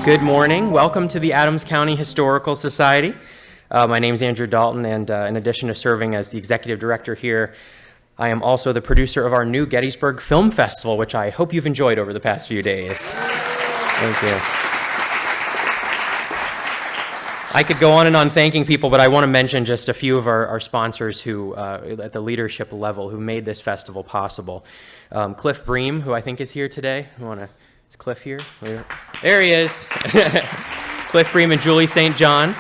Good morning. Welcome to the Adams County Historical Society. My name is Andrew Dalton, and in addition to serving as the executive director here, I am also the producer of our new Gettysburg Film Festival, which I hope you've enjoyed over the past few days. Thank you. I could go on and on thanking people, but I want to mention just a few of our sponsors who, at the leadership level, who made this festival possible. Cliff Bream, who I think is here today. Is Cliff here? There he is. Cliff Bream and Julie St. John.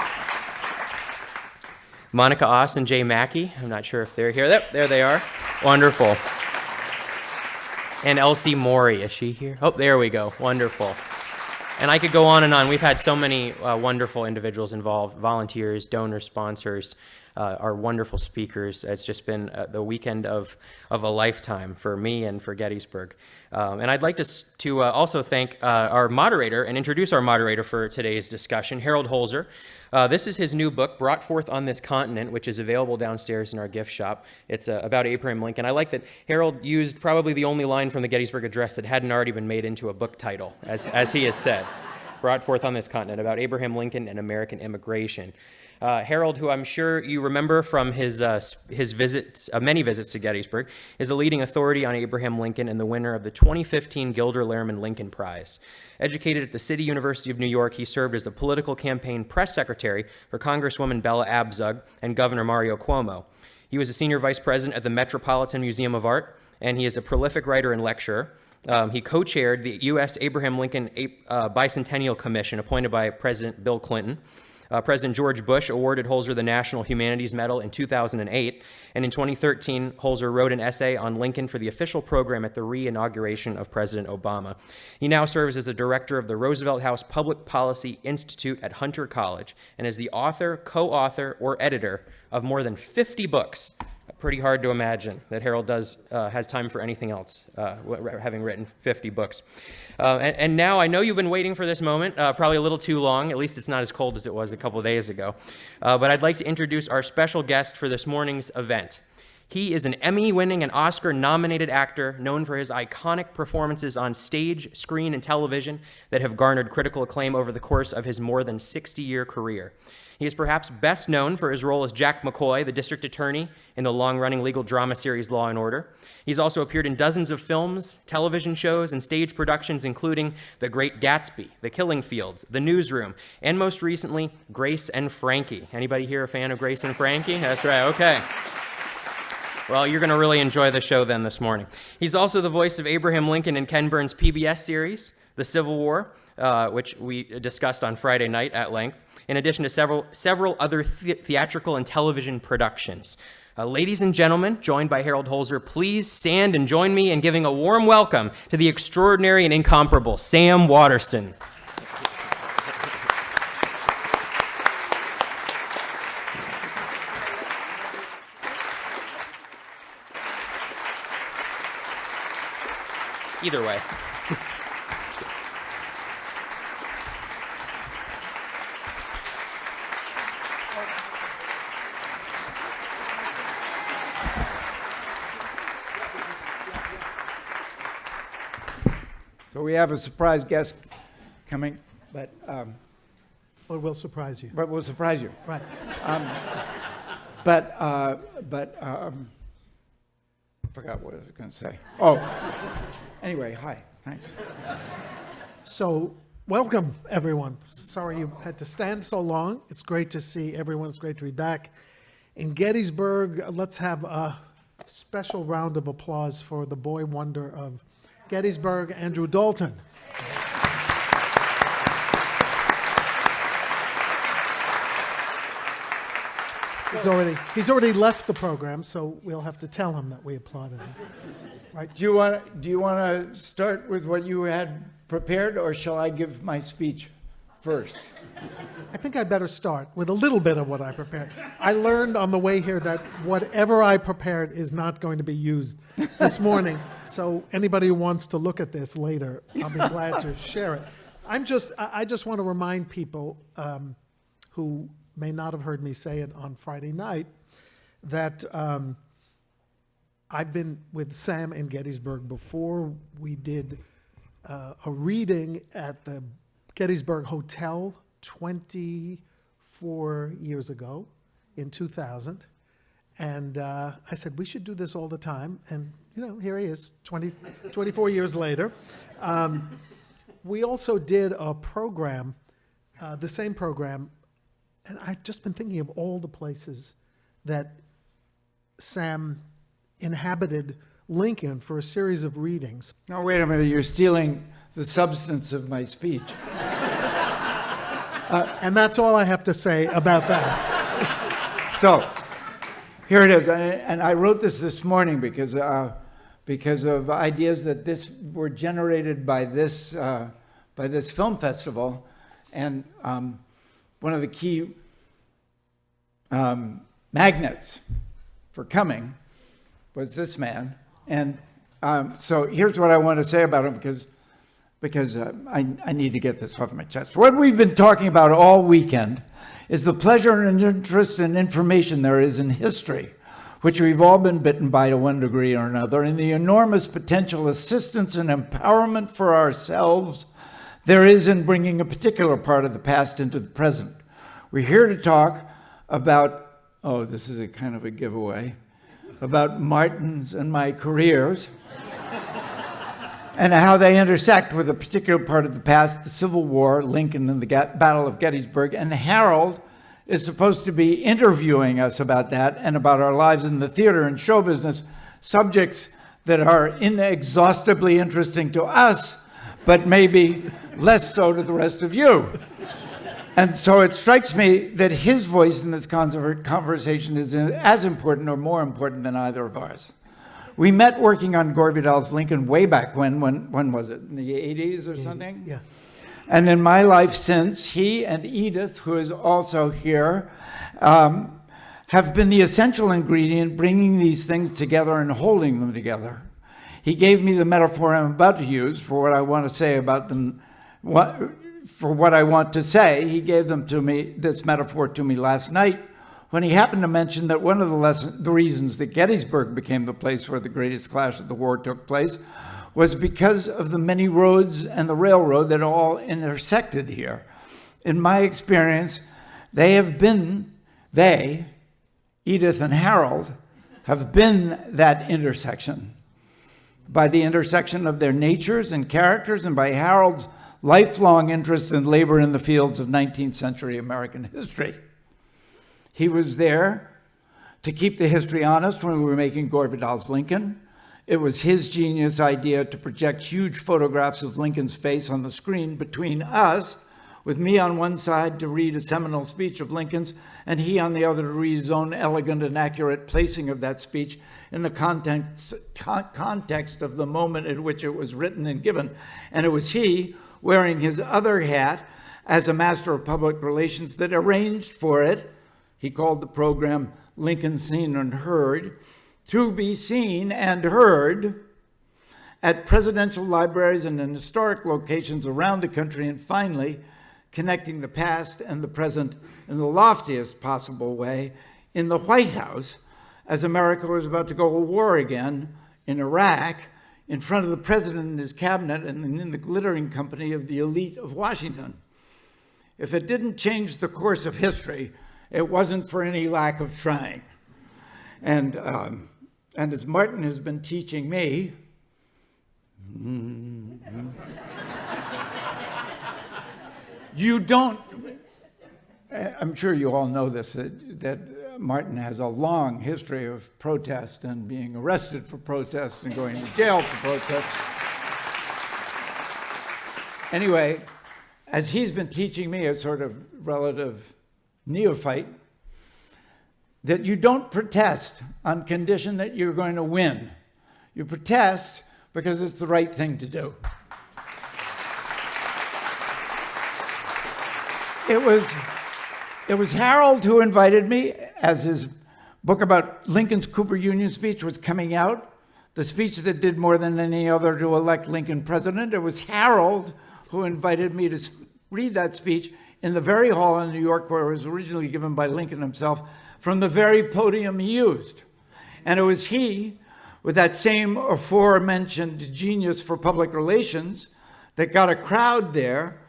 Monica Oss and Jay Mackey. I'm not sure if they're here. There they are. Wonderful. And Elsie Morey. Is she here? Oh, there we go. Wonderful. And I could go on and on. We've had so many wonderful individuals involved, volunteers, donors, sponsors, our wonderful speakers. It's just been the weekend of a lifetime for me and for Gettysburg. And I'd like to also thank our moderator and introduce our moderator for today's discussion, Harold Holzer. This is his new book, Brought Forth on This Continent, which is available downstairs in our gift shop. It's about Abraham Lincoln. I like that Harold used probably the only line from the Gettysburg Address that hadn't already been made into a book title, as he has said. Brought Forth on This Continent, about Abraham Lincoln and American immigration. Harold, who I'm sure you remember from his visits, many visits to Gettysburg, is a leading authority on Abraham Lincoln and the winner of the 2015 Gilder Lehrman Lincoln Prize. Educated at the City University of New York, he served as the political campaign press secretary for Congresswoman Bella Abzug and Governor Mario Cuomo. He was a senior vice president at the Metropolitan Museum of Art, and he is a prolific writer and lecturer. He co-chaired the U.S. Abraham Lincoln Bicentennial Commission appointed by President Bill Clinton. President George Bush awarded Holzer the National Humanities Medal in 2008, and in 2013, Holzer wrote an essay on Lincoln for the official program at the re-inauguration of President Obama. He now serves as the director of the Roosevelt House Public Policy Institute at Hunter College, and is the author, co-author, or editor of more than 50 books. Pretty hard to imagine that Harold has time for anything else, having written 50 books. And now I know you've been waiting for this moment, probably a little too long. At least it's not as cold as it was a couple days ago. But I'd like to introduce our special guest for this morning's event. He is an Emmy-winning and Oscar-nominated actor known for his iconic performances on stage, screen, and television that have garnered critical acclaim over the course of his more than 60-year career. He is perhaps best known for his role as Jack McCoy, the district attorney in the long-running legal drama series Law & Order. He's also appeared in dozens of films, television shows, and stage productions, including The Great Gatsby, The Killing Fields, The Newsroom, and most recently, Grace and Frankie. Anybody here a fan of Grace and Frankie? That's right, okay. Well, you're going to really enjoy the show then this morning. He's also the voice of Abraham Lincoln in Ken Burns' PBS series, The Civil War, which we discussed on Friday night at length, in addition to several other theatrical and television productions. Ladies and gentlemen, joined by Harold Holzer, please stand and join me in giving a warm welcome to the extraordinary and incomparable Sam Waterston. Either way. So we have a surprise guest coming, but What will surprise you? will surprise you. Right. I forgot what I was going to say. Oh, anyway, hi, thanks. So, welcome, everyone. Sorry you had to stand so long. It's great to see everyone. It's great to be back in Gettysburg. Let's have a special round of applause for the boy wonder of Gettysburg, Andrew Dalton. He's already left the program, so we'll have to tell him that we applauded him. Right? Do you want to start with what you had prepared, or shall I give my speech first? I think I'd better start with a little bit of what I prepared. I learned on the way here that whatever I prepared is not going to be used this morning. So anybody who wants to look at this later, I'll be glad to share it. I just want to remind people who may not have heard me say it on Friday night that I've been with Sam in Gettysburg before. We did a reading at the Gettysburg Hotel 24 years ago in 2000. And I said, we should do this all the time. And, here he is, 24 years later. We also did a program, the same program, and I've just been thinking of all the places that Sam inhabited Lincoln for a series of readings. No, wait a minute, you're stealing the substance of my speech. And that's all I have to say about that. So, here it is, and I wrote this morning because of ideas that were generated by this film festival, and one of the key magnets for coming was this man, and so here's what I want to say about him because I need to get this off my chest. What we've been talking about all weekend is the pleasure and interest and information there is in history, which we've all been bitten by to one degree or another, and the enormous potential assistance and empowerment for ourselves there is in bringing a particular part of the past into the present. We're here to talk about, this is a kind of a giveaway, about Martin's and my careers, and how they intersect with a particular part of the past, the Civil War, Lincoln, and the Battle of Gettysburg. And Harold is supposed to be interviewing us about that and about our lives in the theater and show business, subjects that are inexhaustibly interesting to us, but maybe less so to the rest of you. And so it strikes me that his voice in this conversation is as important or more important than either of ours. We met working on Gore Vidal's Lincoln way back when was it? In the 80s or something? Yeah. And in my life since, he and Edith, who is also here, have been the essential ingredient bringing these things together and holding them together. He gave me the metaphor I'm about to use for what I want to say about them. For what I want to say, he gave them to me, this metaphor to me last night, when he happened to mention that one of the reasons that Gettysburg became the place where the greatest clash of the war took place was because of the many roads and the railroad that all intersected here. In my experience, Edith and Harold, have been that intersection. By the intersection of their natures and characters, and by Harold's lifelong interest in labor in the fields of 19th century American history. He was there to keep the history honest when we were making Gore Vidal's Lincoln. It was his genius idea to project huge photographs of Lincoln's face on the screen between us, with me on one side to read a seminal speech of Lincoln's, and he on the other to read his own elegant and accurate placing of that speech in the context of the moment in which it was written and given. And it was he, wearing his other hat as a master of public relations, that arranged for it. He called the program Lincoln Seen and Heard, to be seen and heard at presidential libraries and in historic locations around the country, and finally connecting the past and the present in the loftiest possible way in the White House as America was about to go to war again in Iraq, in front of the president and his cabinet, and in the glittering company of the elite of Washington. If it didn't change the course of history, it wasn't for any lack of trying. And as Martin has been teaching me, you don't, I'm sure you all know this, that Martin has a long history of protest and being arrested for protest and going to jail for protest. Anyway, as he's been teaching me, a sort of relative neophyte, that you don't protest on condition that you're going to win. You protest because it's the right thing to do. It was Harold who invited me, as his book about Lincoln's Cooper Union speech was coming out, the speech that did more than any other to elect Lincoln president. It was Harold who invited me to read that speech in the very hall in New York where it was originally given by Lincoln himself, from the very podium he used. And it was he, with that same aforementioned genius for public relations, that got a crowd there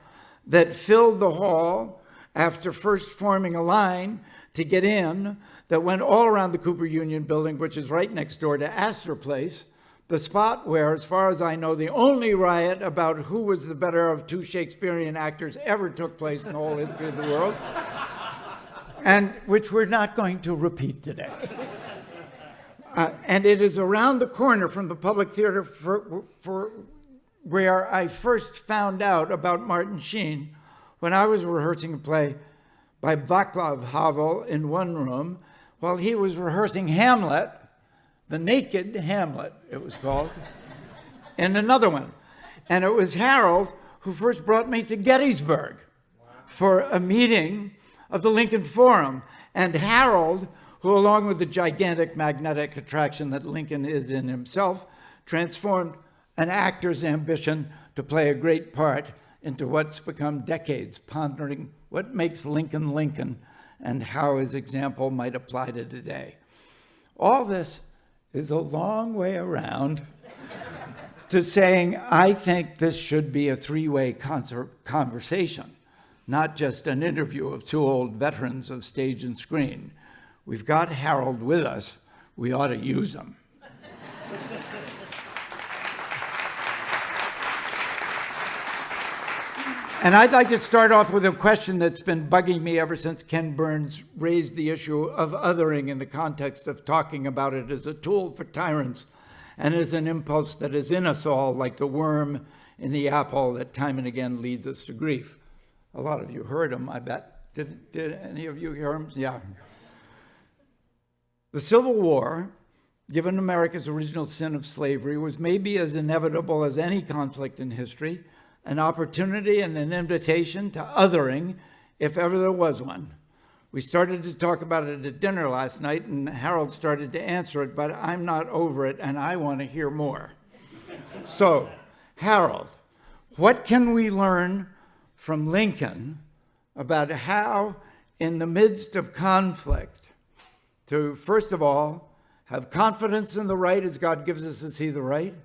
that filled the hall after first forming a line to get in that went all around the Cooper Union building, which is right next door to Astor Place, the spot where, as far as I know, the only riot about who was the better of two Shakespearean actors ever took place in the whole history of the world, and which we're not going to repeat today. And it is around the corner from the Public Theater for where I first found out about Martin Sheen when I was rehearsing a play by Václav Havel in one room while he was rehearsing Hamlet, the Naked Hamlet, it was called, in another one. And it was Harold who first brought me to Gettysburg for a meeting of the Lincoln Forum. And Harold, who along with the gigantic magnetic attraction that Lincoln is in himself, transformed an actor's ambition to play a great part into what's become decades pondering what makes Lincoln Lincoln and how his example might apply to today. All this is a long way around to saying I think this should be a three-way conversation, not just an interview of two old veterans of stage and screen. We've got Harold with us. We ought to use him. And I'd like to start off with a question that's been bugging me ever since Ken Burns raised the issue of othering in the context of talking about it as a tool for tyrants and as an impulse that is in us all, like the worm in the apple that time and again leads us to grief. A lot of you heard him, I bet. Did any of you hear him? Yeah. The Civil War, given America's original sin of slavery, was maybe as inevitable as any conflict in history, an opportunity and an invitation to othering, if ever there was one. We started to talk about it at dinner last night, and Harold started to answer it, but I'm not over it, and I want to hear more. So, Harold, what can we learn from Lincoln about how, in the midst of conflict, to, first of all, have confidence in the right as God gives us to see the right,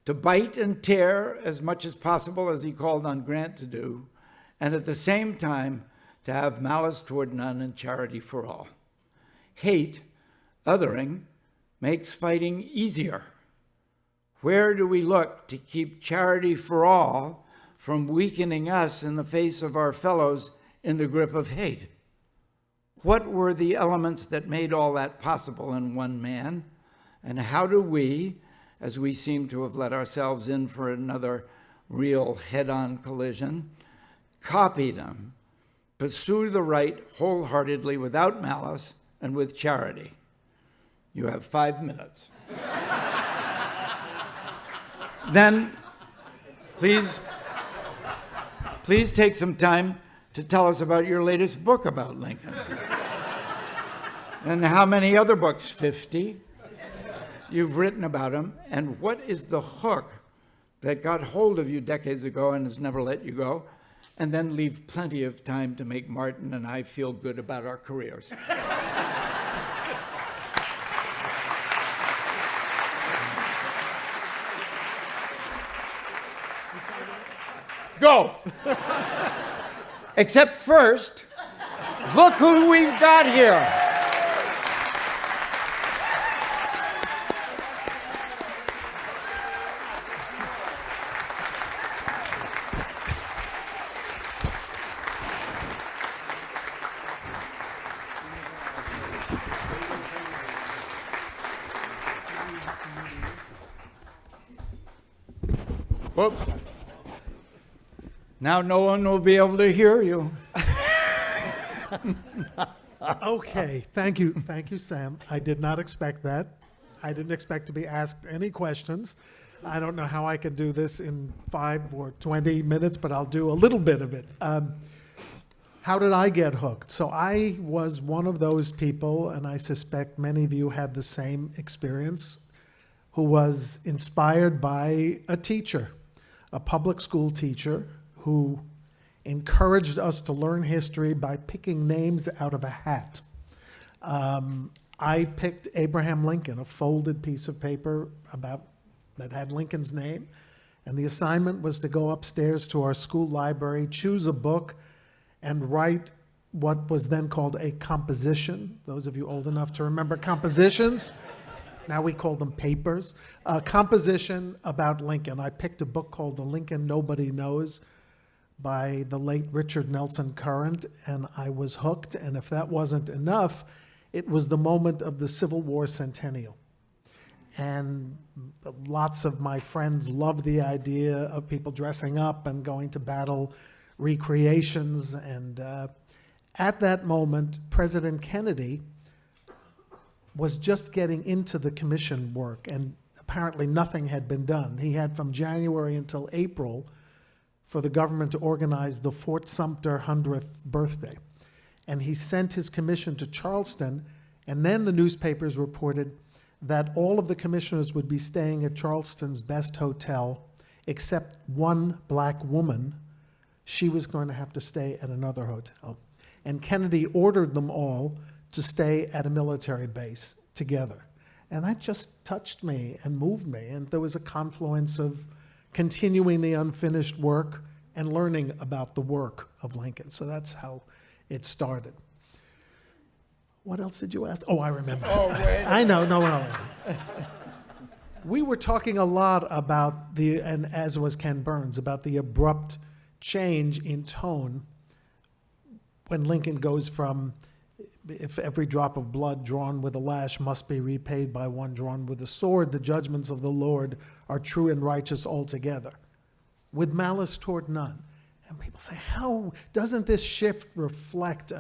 to bite and tear as much as possible as he called on Grant to do, and at the same time to have malice toward none and charity for all. Hate, othering, makes fighting easier. Where do we look to keep charity for all from weakening us in the face of our fellows in the grip of hate? What were the elements that made all that possible in one man? And how do we, as we seem to have let ourselves in for another real head-on collision, copy them, pursue the right wholeheartedly without malice and with charity? You have 5 minutes. Then, please take some time to tell us about your latest book about Lincoln. And how many other books, 50, you've written about him, and what is the hook that got hold of you decades ago and has never let you go, and then leave plenty of time to make Martin and I feel good about our careers. Go! Except first, look who we've got here. Whoop. Now no one will be able to hear you. Okay, thank you, Sam. I did not expect that. I didn't expect to be asked any questions. I don't know how I can do this in 5 or 20 minutes, but I'll do a little bit of it. How did I get hooked? So I was one of those people, and I suspect many of you had the same experience, who was inspired by a teacher, a public school teacher, who encouraged us to learn history by picking names out of a hat. I picked Abraham Lincoln, a folded piece of paper that had Lincoln's name, And the assignment was to go upstairs to our school library, choose a book, and write what was then called a composition. Those of you old enough to remember compositions, now we call them papers. A composition about Lincoln. I picked a book called The Lincoln Nobody Knows by the late Richard Nelson Current, and I was hooked. And if that wasn't enough, it was the moment of the Civil War centennial. And lots of my friends loved the idea of people dressing up and going to battle recreations. And at that moment, President Kennedy was just getting into the commission work, and apparently nothing had been done. He had from January until April for the government to organize the Fort Sumter 100th birthday. And he sent his commission to Charleston, and then the newspapers reported that all of the commissioners would be staying at Charleston's best hotel, except one black woman. She was going to have to stay at another hotel. And Kennedy ordered them all to stay at a military base together. And that just touched me and moved me. And there was a confluence of continuing the unfinished work and learning about the work of Lincoln. So that's how it started. What else did you ask? Oh, I remember. Oh, wait. I know, no. We were talking a lot about and as was Ken Burns, about the abrupt change in tone when Lincoln goes from, if every drop of blood drawn with a lash must be repaid by one drawn with a sword, the judgments of the Lord are true and righteous altogether, with malice toward none. And people say, how doesn't this shift reflect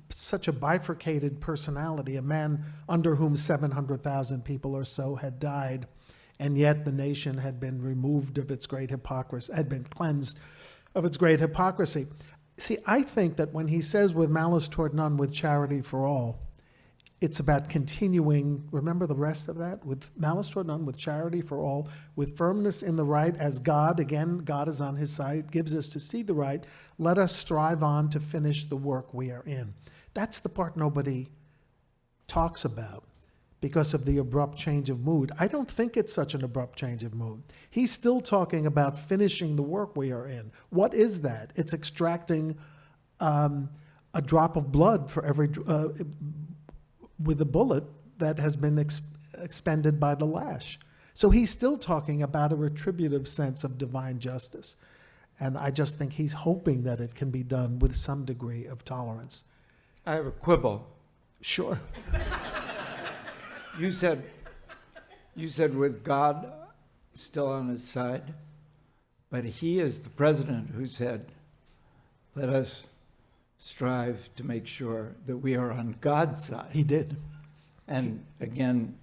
such a bifurcated personality, a man under whom 700,000 people or so had died, and yet the nation had been removed of its great hypocrisy, had been cleansed of its great hypocrisy. See, I think that when he says with malice toward none, with charity for all, it's about continuing, remember the rest of that? With malice toward none, with charity for all, with firmness in the right, as God, again, God is on his side, gives us to see the right, let us strive on to finish the work we are in. That's the part nobody talks about because of the abrupt change of mood. I don't think it's such an abrupt change of mood. He's still talking about finishing the work we are in. What is that? It's extracting a drop of blood for every with a bullet that has been expended by the lash. So he's still talking about a retributive sense of divine justice. And I just think he's hoping that it can be done with some degree of tolerance. I have a quibble. Sure. You said with God still on his side, but he is the president who said, let us strive to make sure that we are on God's side. He did. And again,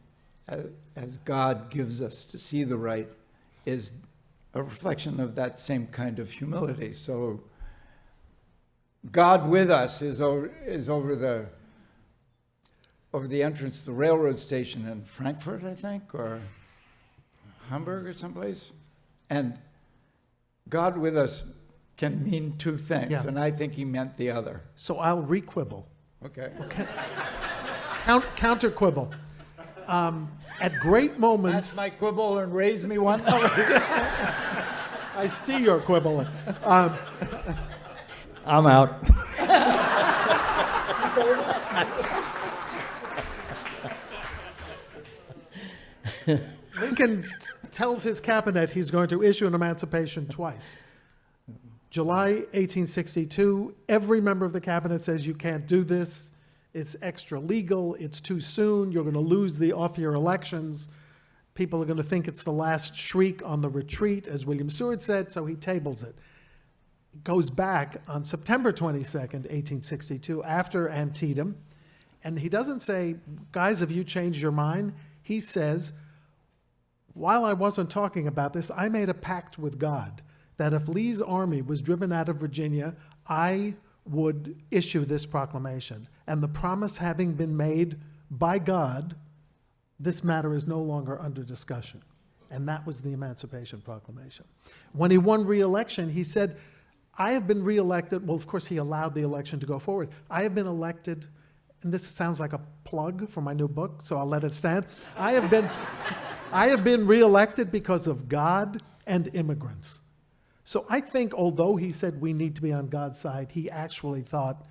as God gives us to see the right, is a reflection of that same kind of humility. So God with us is over the entrance to the railroad station in Frankfurt, I think, or Hamburg or someplace. And God with us can mean two things, Yeah. and I think he meant the other. So I'll requibble. Okay. Counter quibble. At great moments, That's my quibble, and raise me one. I see your quibbling. I'm out. Lincoln tells his cabinet he's going to issue an emancipation twice. July 1862, every member of the cabinet says you can't do this. It's extra legal. It's too soon. You're going to lose the off-year elections. People are going to think it's the last shriek on the retreat, as William Seward said, so he tables it. Goes back on September 22nd, 1862, after Antietam, and he doesn't say, guys, have you changed your mind? He says, while I wasn't talking about this, I made a pact with God that if Lee's army was driven out of Virginia, I would issue this proclamation. And the promise having been made by God, this matter is no longer under discussion. And that was the Emancipation Proclamation. When he won re-election, he said, I have been re-elected. Well, of course, he allowed the election to go forward. I have been elected, and this sounds like a plug for my new book, so I'll let it stand. I have been I have been reelected because of God and immigrants. So I think although he said we need to be on God's side, he actually thought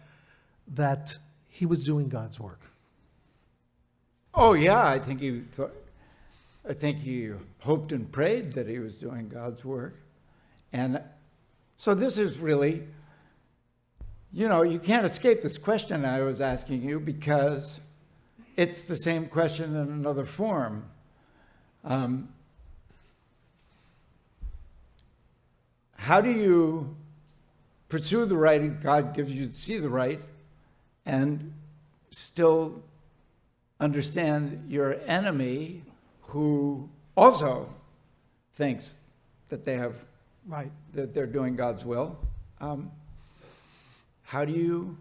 that he was doing God's work. Oh yeah, I think he hoped and prayed that he was doing God's work. And so this is really, you can't escape this question I was asking you, because it's the same question in another form. How do you pursue the right, and God gives you to see the right, and still understand your enemy who also thinks that they have, Right. that they're doing God's will? How do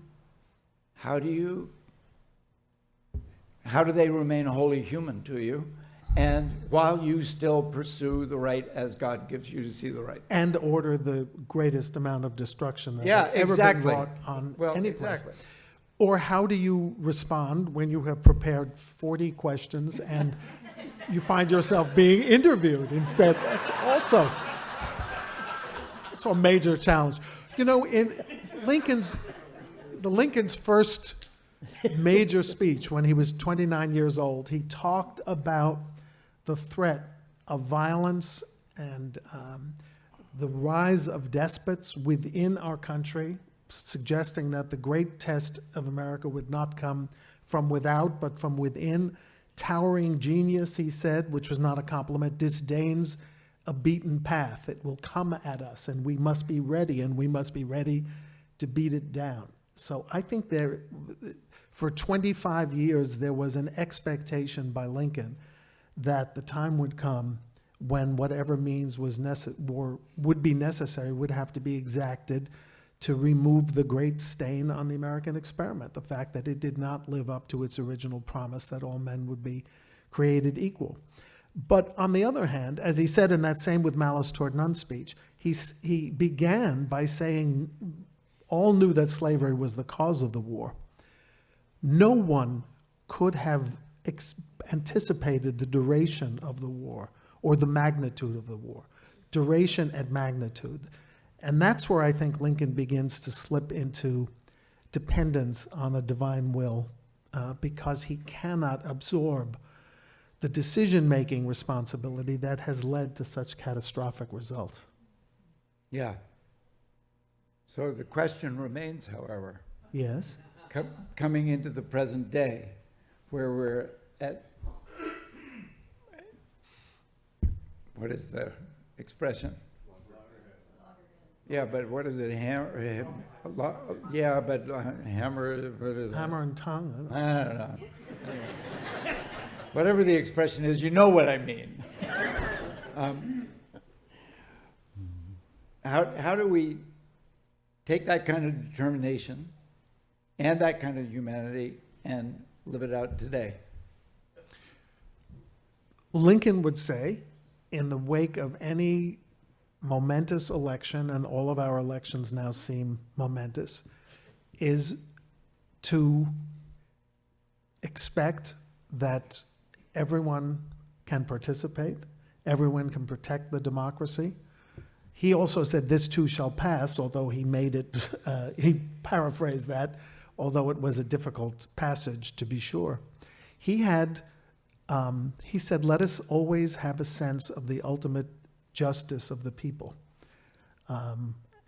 they remain wholly human to you, and while you still pursue the right as God gives you to see the right? And order the greatest amount of destruction that Yeah, has ever exactly. been wrought on any place. Exactly. Or how do you respond when you have prepared 40 questions and you find yourself being interviewed instead? That's also it's a major challenge. In Lincoln's first major speech when he was 29 years old, he talked about the threat of violence and the rise of despots within our country, suggesting that the great test of America would not come from without, but from within. Towering genius, he said, which was not a compliment, disdains a beaten path. It will come at us, and we must be ready, and we must be ready to beat it down. So I think for 25 years, there was an expectation by Lincoln that the time would come when whatever means would be necessary would have to be exacted to remove the great stain on the American experiment, the fact that it did not live up to its original promise that all men would be created equal. But on the other hand, as he said in that same With Malice Toward None speech, he began by saying all knew that slavery was the cause of the war. No one could have anticipated the duration of the war or the magnitude of the war, duration and magnitude. And that's where I think Lincoln begins to slip into dependence on a divine will, because he cannot absorb the decision-making responsibility that has led to such catastrophic results. Yeah. So the question remains, however, Yes? coming into the present day, where we're at, what is the expression? Yeah, but what is it? Hammer? Yeah, but hammer. What is it? Hammer and tongue? I don't know. I don't know. Whatever the expression is, you know what I mean. How do we take that kind of determination and that kind of humanity and live it out today? Lincoln would say, in the wake of any momentous election, and all of our elections now seem momentous, is to expect that everyone can participate, everyone can protect the democracy. He also said, this too shall pass, although he made it, he paraphrased that, although it was a difficult passage to be sure. He said, let us always have a sense of the ultimate justice of the people,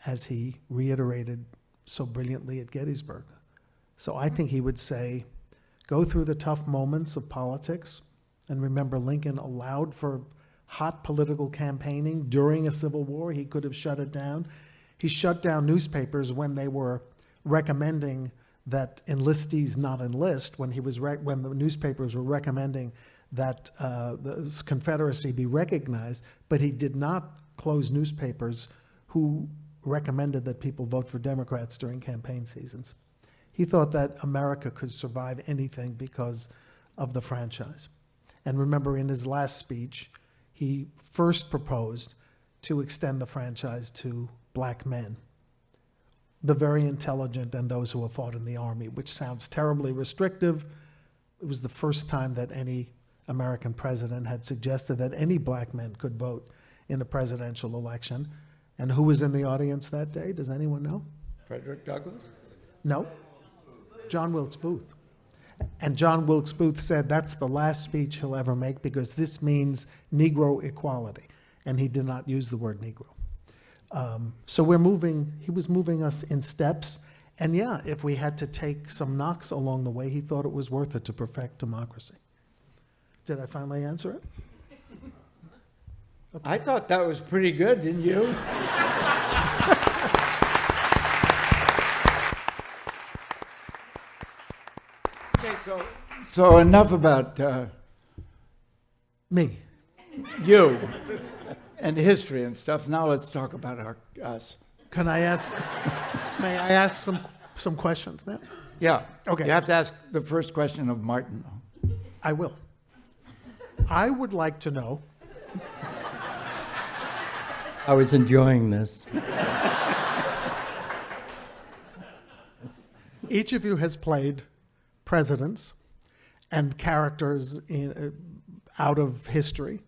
as he reiterated so brilliantly at Gettysburg. So I think he would say, go through the tough moments of politics, and remember Lincoln allowed for hot political campaigning during a civil war. He could have shut it down. He shut down newspapers when they were recommending that enlistees not enlist, when the newspapers were recommending that the Confederacy be recognized, but he did not close newspapers who recommended that people vote for Democrats during campaign seasons. He thought that America could survive anything because of the franchise. And remember, in his last speech, he first proposed to extend the franchise to black men, the very intelligent and those who have fought in the army, which sounds terribly restrictive. It was the first time that any American president, had suggested that any black men could vote in a presidential election. And who was in the audience that day? Does anyone know? Frederick Douglass? No. John Wilkes Booth. And John Wilkes Booth said that's the last speech he'll ever make because this means Negro equality. And he did not use the word Negro. So he was moving us in steps. And yeah, if we had to take some knocks along the way, he thought it was worth it to perfect democracy. Did I finally answer it? Okay. I thought that was pretty good, didn't you? Okay, so enough about Me. you and history and stuff. Now let's talk about us. Can I ask? May I ask some questions now? Yeah. Okay. You have to ask the first question of Martin, though. I will. I would like to know. I was enjoying this. Each of you has played presidents and characters out of history.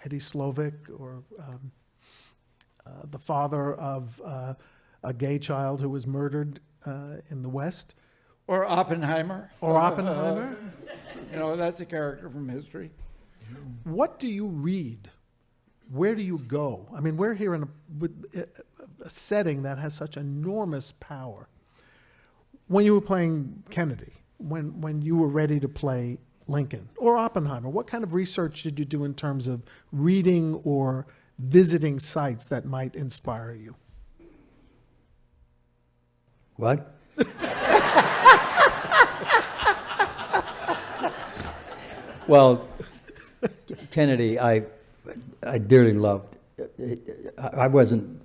Eddie Slovic, or the father of a gay child who was murdered in the West. Or Oppenheimer. Or Oppenheimer. That's a character from history. What do you read? Where do you go? I mean, we're here in a setting that has such enormous power. When you were playing Kennedy, when you were ready to play Lincoln or Oppenheimer, what kind of research did you do in terms of reading or visiting sites that might inspire you? What? Well, Kennedy, I dearly loved. I wasn't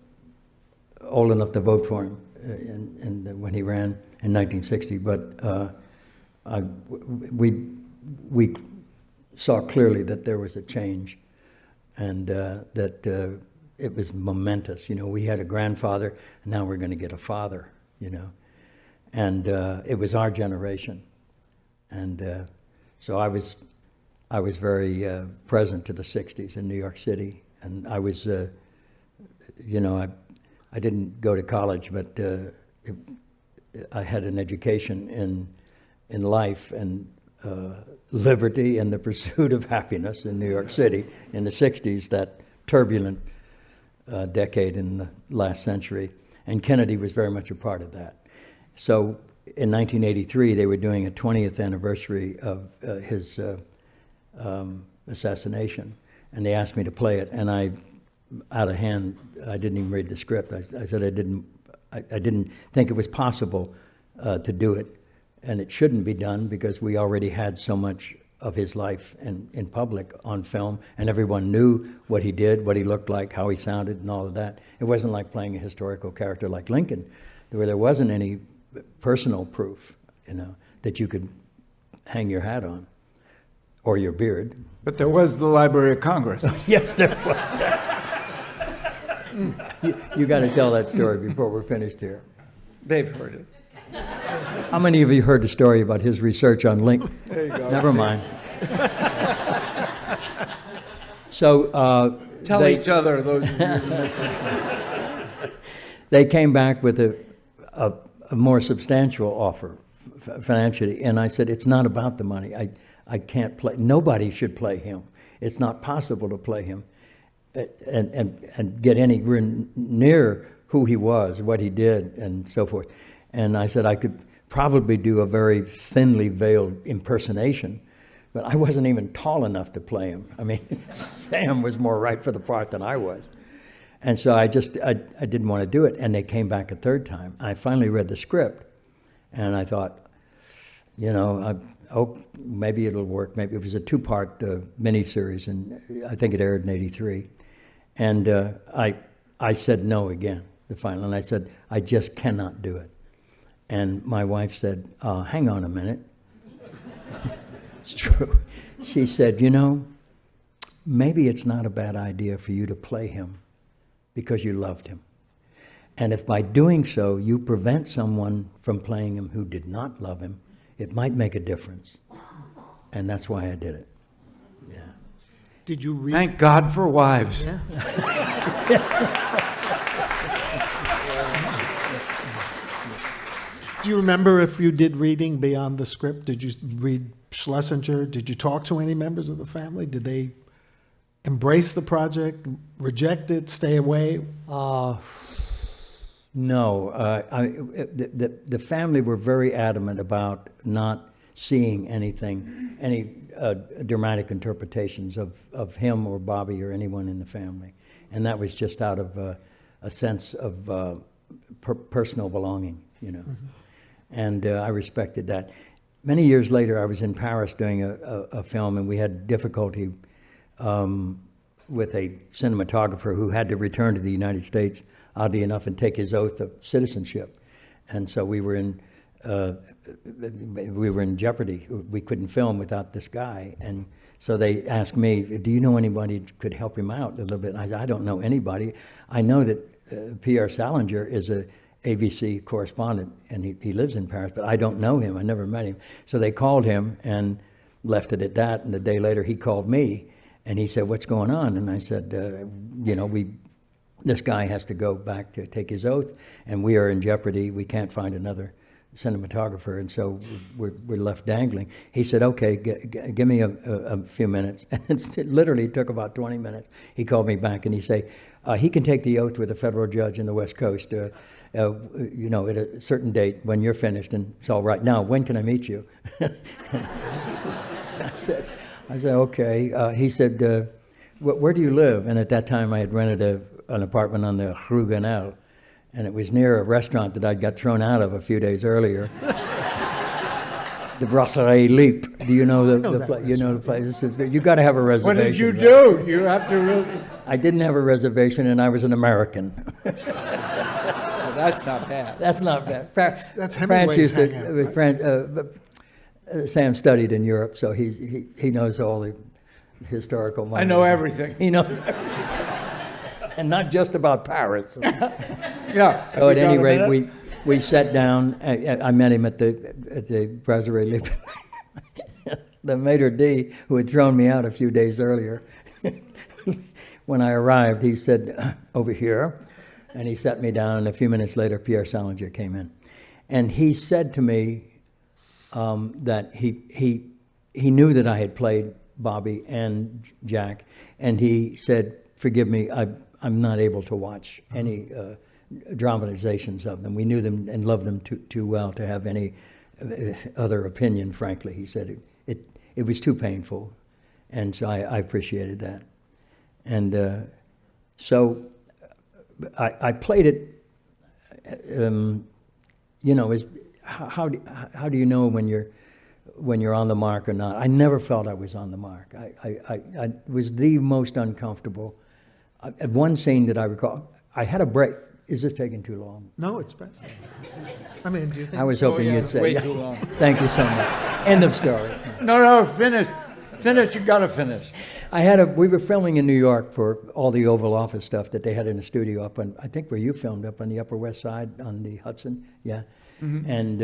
old enough to vote for him when he ran in 1960, but we saw clearly that there was a change, and that it was momentous. We had a grandfather, and now we're going to get a father. And it was our generation, and so I was very present to the 60s in New York City, and I was, I didn't go to college, but I had an education in life and liberty and the pursuit of happiness in New York City in the 60s, that turbulent decade in the last century, and Kennedy was very much a part of that. So in 1983, they were doing a 20th anniversary of his assassination, and they asked me to play it, and I, out of hand, I didn't even read the script. I said I didn't think it was possible to do it, and it shouldn't be done because we already had so much of his life in public on film, and everyone knew what he did, what he looked like, how he sounded, and all of that. It wasn't like playing a historical character like Lincoln, where there wasn't any personal proof, that you could hang your hat on. Or your beard. But there was the Library of Congress. Yes, there was. You got to tell that story before we're finished here. They've heard it. How many of you heard the story about his research on Lincoln? There you go. Never mind. So tell each other, those of you who listen. They came back with a more substantial offer financially, and I said, it's not about the money. I can't play. Nobody should play him. It's not possible to play him and get anywhere near who he was, what he did, and so forth. And I said I could probably do a very thinly veiled impersonation, but I wasn't even tall enough to play him. I mean, Sam was more right for the part than I was. And so I didn't want to do it. And they came back a third time. I finally read the script, and I thought, maybe it'll work. Maybe it was a two-part miniseries, and I think it aired in '83. And I said no again, the final, and I said, I just cannot do it. And my wife said, hang on a minute. It's true. She said, maybe it's not a bad idea for you to play him because you loved him. And if by doing so you prevent someone from playing him who did not love him, it might make a difference. and that's why I did it. Yeah. Did you read? Thank God for wives. Do you remember if you did reading beyond the script? Did you read Schlesinger? Did you talk to any members of the family? Did they embrace the project, reject it, stay away? No, the family were very adamant about not seeing anything, any dramatic interpretations of him or Bobby or anyone in the family, and that was just out of a sense of personal belonging, you know. Mm-hmm. And I respected that. Many years later, I was in Paris doing a film, and we had difficulty with a cinematographer who had to return to the United States, oddly enough, and take his oath of citizenship. And so we were in jeopardy. We couldn't film without this guy. And so they asked me, do you know anybody who could help him out a little bit? And I said, I don't know anybody. I know that Pierre Salinger is a ABC correspondent, and he lives in Paris, but I don't know him. I never met him. So they called him and left it at that. And a day later, he called me, and he said, what's going on? And I said, this guy has to go back to take his oath, and we are in jeopardy. We can't find another cinematographer, and so we're left dangling. He said, okay, give me a few minutes. And it literally took about 20 minutes. He called me back, and he said, he can take the oath with a federal judge in the West Coast, at a certain date when you're finished, and it's all right. Now, when can I meet you? I said, okay. He said, where do you live? And at that time, I had rented an apartment on the Rue Ganel, and it was near a restaurant that I'd got thrown out of a few days earlier. The Brasserie Leap. Do you know the place? You know the place. You got to have a reservation. What did you do? You have to really. I didn't have a reservation, and I was an American. That's not bad. That's not bad. That's Hemingway's hangout. Sam studied in Europe, so he knows all the historical monuments. I know everything. He knows, and not just about Paris. Yeah. So at any rate, we sat down. I met him at the Brasserie Libre. The maitre d', who had thrown me out a few days earlier, when I arrived, he said, over here. And he sat me down, and a few minutes later, Pierre Salinger came in. And he said to me that he knew that I had played Bobby and Jack, and he said, forgive me, I'm not able to watch any dramatizations of them. We knew them and loved them too well to have any other opinion, frankly. He said it was too painful, and so I appreciated that. And so I played it, how do you know when you're on the mark or not? I never felt I was on the mark. I was the most uncomfortable. At one scene that I recall, I had a break. Is this taking too long? No, it's best. I mean, do you think? I was hoping you'd say, way too long. Thank you so much. End of story. No, finish. Finish, you gotta finish. We were filming in New York for all the Oval Office stuff that they had in the studio up on, I think where you filmed, up on the Upper West Side on the Hudson, yeah. Mm-hmm. And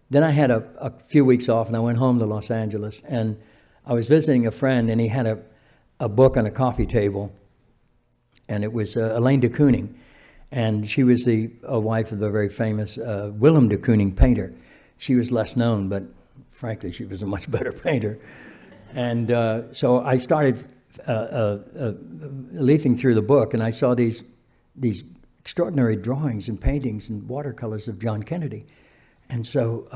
then I had a few weeks off, and I went home to Los Angeles, and I was visiting a friend, and he had a book on a coffee table, and it was Elaine de Kooning, and she was the wife of the very famous Willem de Kooning painter. She was less known, but frankly, she was a much better painter. And so I started leafing through the book, and I saw these extraordinary drawings and paintings and watercolors of John Kennedy. And so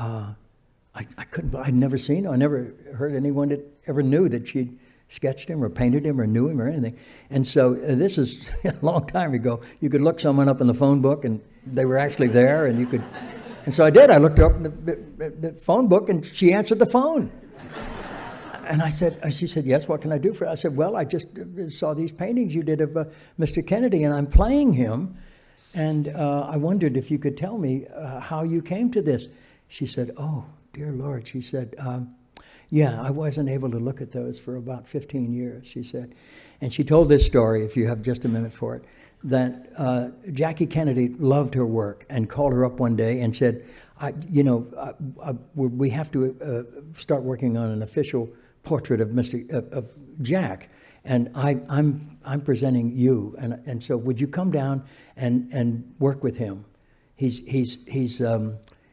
I'd never seen him. I never heard anyone that ever knew that she'd sketched him or painted him or knew him or anything. And so this is a long time ago. You could look someone up in the phone book, and they were actually there, and you could. And so I did. I looked up in the phone book, and she answered the phone. And she said, yes, what can I do for you? I said, well, I just saw these paintings you did of Mr. Kennedy, and I'm playing him. And I wondered if you could tell me how you came to this. She said, oh, dear Lord. She said, yeah, I wasn't able to look at those for about 15 years, she said. And she told this story, if you have just a minute for it, that Jackie Kennedy loved her work and called her up one day and said, we have to start working on an official portrait of of Jack, and I'm presenting you, and so would you come down and work with him? He's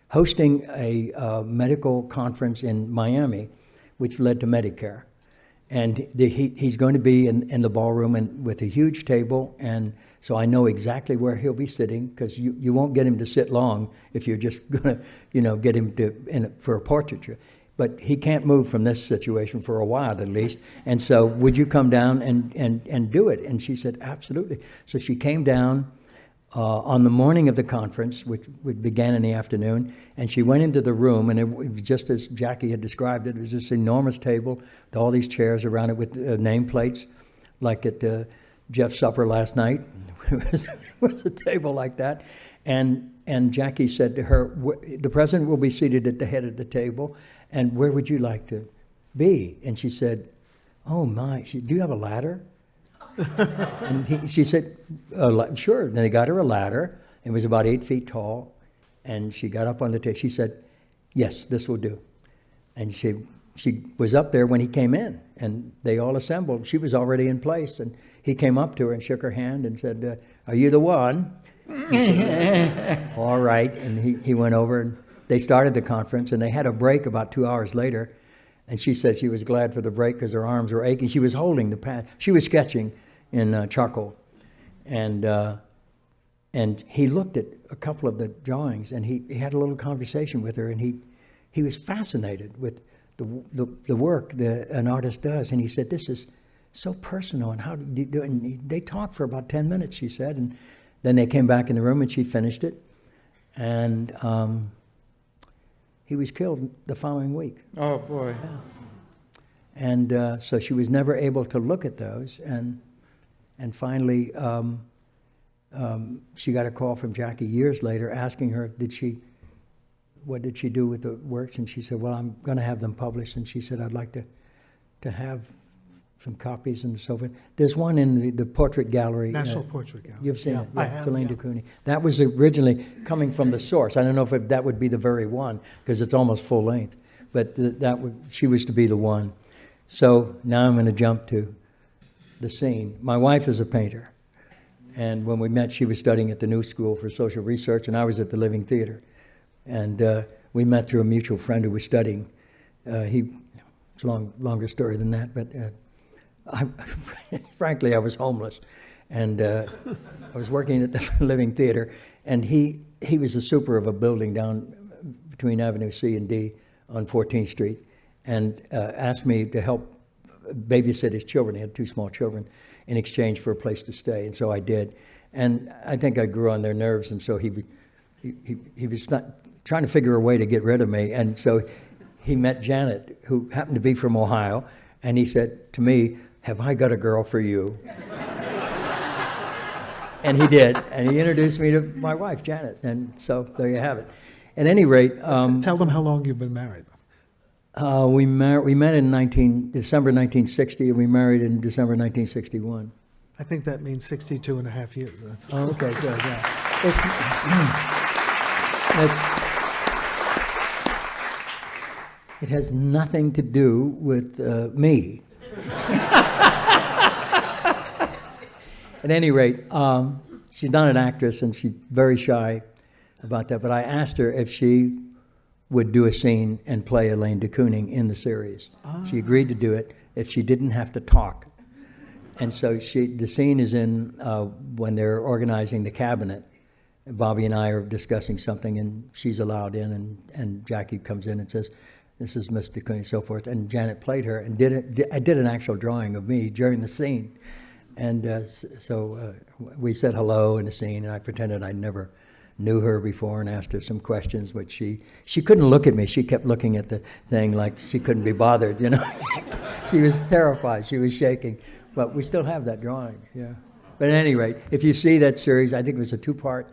hosting a medical conference in Miami, which led to Medicare, and he's going to be in the ballroom and with a huge table, and so I know exactly where he'll be sitting, because you won't get him to sit long if you're just gonna get him for a portraiture. But he can't move from this situation for a while at least. And so would you come down and do it? And she said, absolutely. So she came down on the morning of the conference, which began in the afternoon, and she went into the room, and it was just as Jackie had described it. It was this enormous table with all these chairs around it with nameplates, like at Jeff's supper last night. It was a table like that. And Jackie said to her, the president will be seated at the head of the table, and where would you like to be? And she said, oh my, do you have a ladder? And she said, sure. And they got her a ladder. It was about 8 feet tall. And she got up on the table. She said, yes, this will do. And she was up there when he came in, and they all assembled. She was already in place, and he came up to her and shook her hand and said, are you the one? Said, all right. And he went over, and they started the conference, and they had a break about 2 hours later. And she said she was glad for the break because her arms were aching. She was holding the pad. She was sketching in charcoal. And he looked at a couple of the drawings, and he had a little conversation with her, and he was fascinated with the work that an artist does. And he said, this is so personal, and how did you do it? And they talked for about 10 minutes, she said, and then they came back in the room, and she finished it. And he was killed the following week. Oh, boy. Yeah. And so she was never able to look at those. And finally, she got a call from Jackie years later asking her, what did she do with the works? And she said, well, I'm going to have them published. And she said, I'd like to have some copies and so forth. There's one in the Portrait Gallery. National Portrait Gallery. You've seen it? I have, Elaine yeah. de Kooning. That was originally coming from the source. I don't know if that would be the very one, because it's almost full length. But she was to be the one. So now I'm going to jump to the scene. My wife is a painter. And when we met, she was studying at the New School for Social Research, and I was at the Living Theater. And we met through a mutual friend who was studying. It's a longer story than that, but frankly, I was homeless. And I was working at the Living Theater, and he was a super of a building down between Avenue C and D on 14th Street, and asked me to help babysit his children. He had 2 small children, in exchange for a place to stay, and so I did. And I think I grew on their nerves, and so he was not trying to figure a way to get rid of me. And so he met Janet, who happened to be from Ohio, and he said to me, have I got a girl for you? And he did, and he introduced me to my wife, Janet, and so there you have it. At any rate... Tell them how long you've been married. We met in December 1960, and we married in December 1961. I think that means 62 and a half years. That's Oh, okay, good, yeah. It has nothing to do with me. At any rate, she's not an actress, and she's very shy about that, but I asked her if she would do a scene and play Elaine de Kooning in the series. She agreed to do it if she didn't have to talk. And so the scene is in when they're organizing the cabinet. Bobby and I are discussing something, and she's allowed in, and Jackie comes in and says, this is Miss de Kooning, and so forth. And Janet played her, and I did an actual drawing of me during the scene. And so we said hello in the scene, and I pretended I never knew her before and asked her some questions, which she couldn't look at me. She kept looking at the thing like she couldn't be bothered, you know. She was terrified. She was shaking. But we still have that drawing, yeah. But at any rate, if you see that series, I think it was a 2-part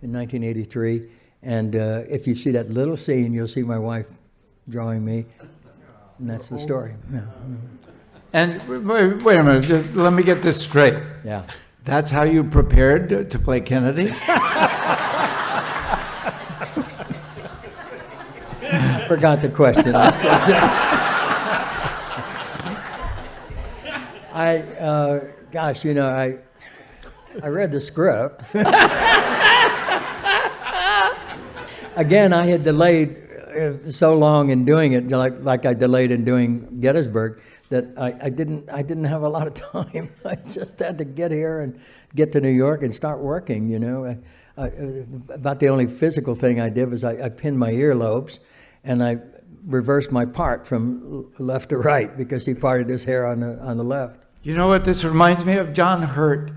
in 1983, and if you see that little scene, you'll see my wife drawing me, and that's the story. Yeah. And wait a minute, just let me get this straight. Yeah. That's how you prepared to play Kennedy? Forgot the question. Gosh, I read the script. Again, I had delayed so long in doing it, like I delayed in doing Gettysburg, that I didn't have a lot of time. I just had to get here and get to New York and start working. About the only physical thing I did was I pinned my earlobes, and I reversed my part from left to right because he parted his hair on the left. You know what this reminds me of? John Hurt.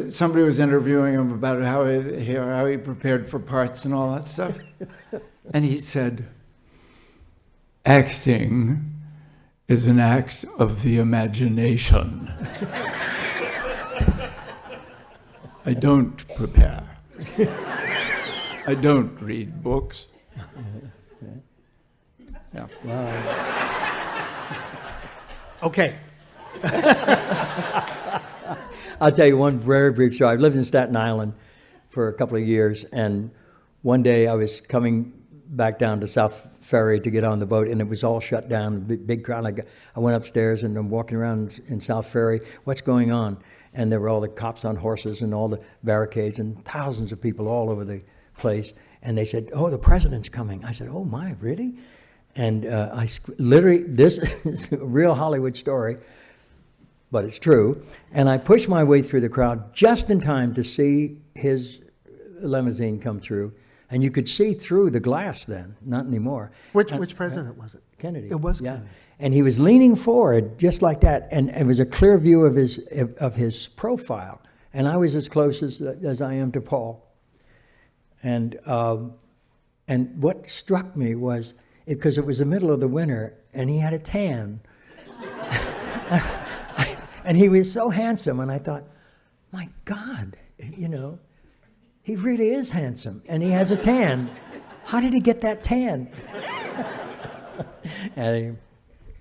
Somebody was interviewing him about how he prepared for parts and all that stuff. And he said, acting is an act of the imagination. I don't prepare. I don't read books. Yeah. Okay. I'll tell you one very brief story. I've lived in Staten Island for a couple of years, and one day I was coming back down to South Ferry to get on the boat, and it was all shut down, big crowd. I went upstairs, and I'm walking around in South Ferry. What's going on? And there were all the cops on horses and all the barricades and thousands of people all over the place. And they said, "Oh, the president's coming." I said, "Oh my, really?" And literally, this is a real Hollywood story, but it's true. And I pushed my way through the crowd just in time to see his limousine come through. And you could see through the glass then, not anymore. Which president was it? Kennedy. It was yeah. Kennedy. And he was leaning forward just like that, and it was a clear view of his profile. And I was as close as I am to Paul. And what struck me was, because it was the middle of the winter, and he had a tan. And he was so handsome, and I thought, my God, he really is handsome, and he has a tan. How did he get that tan?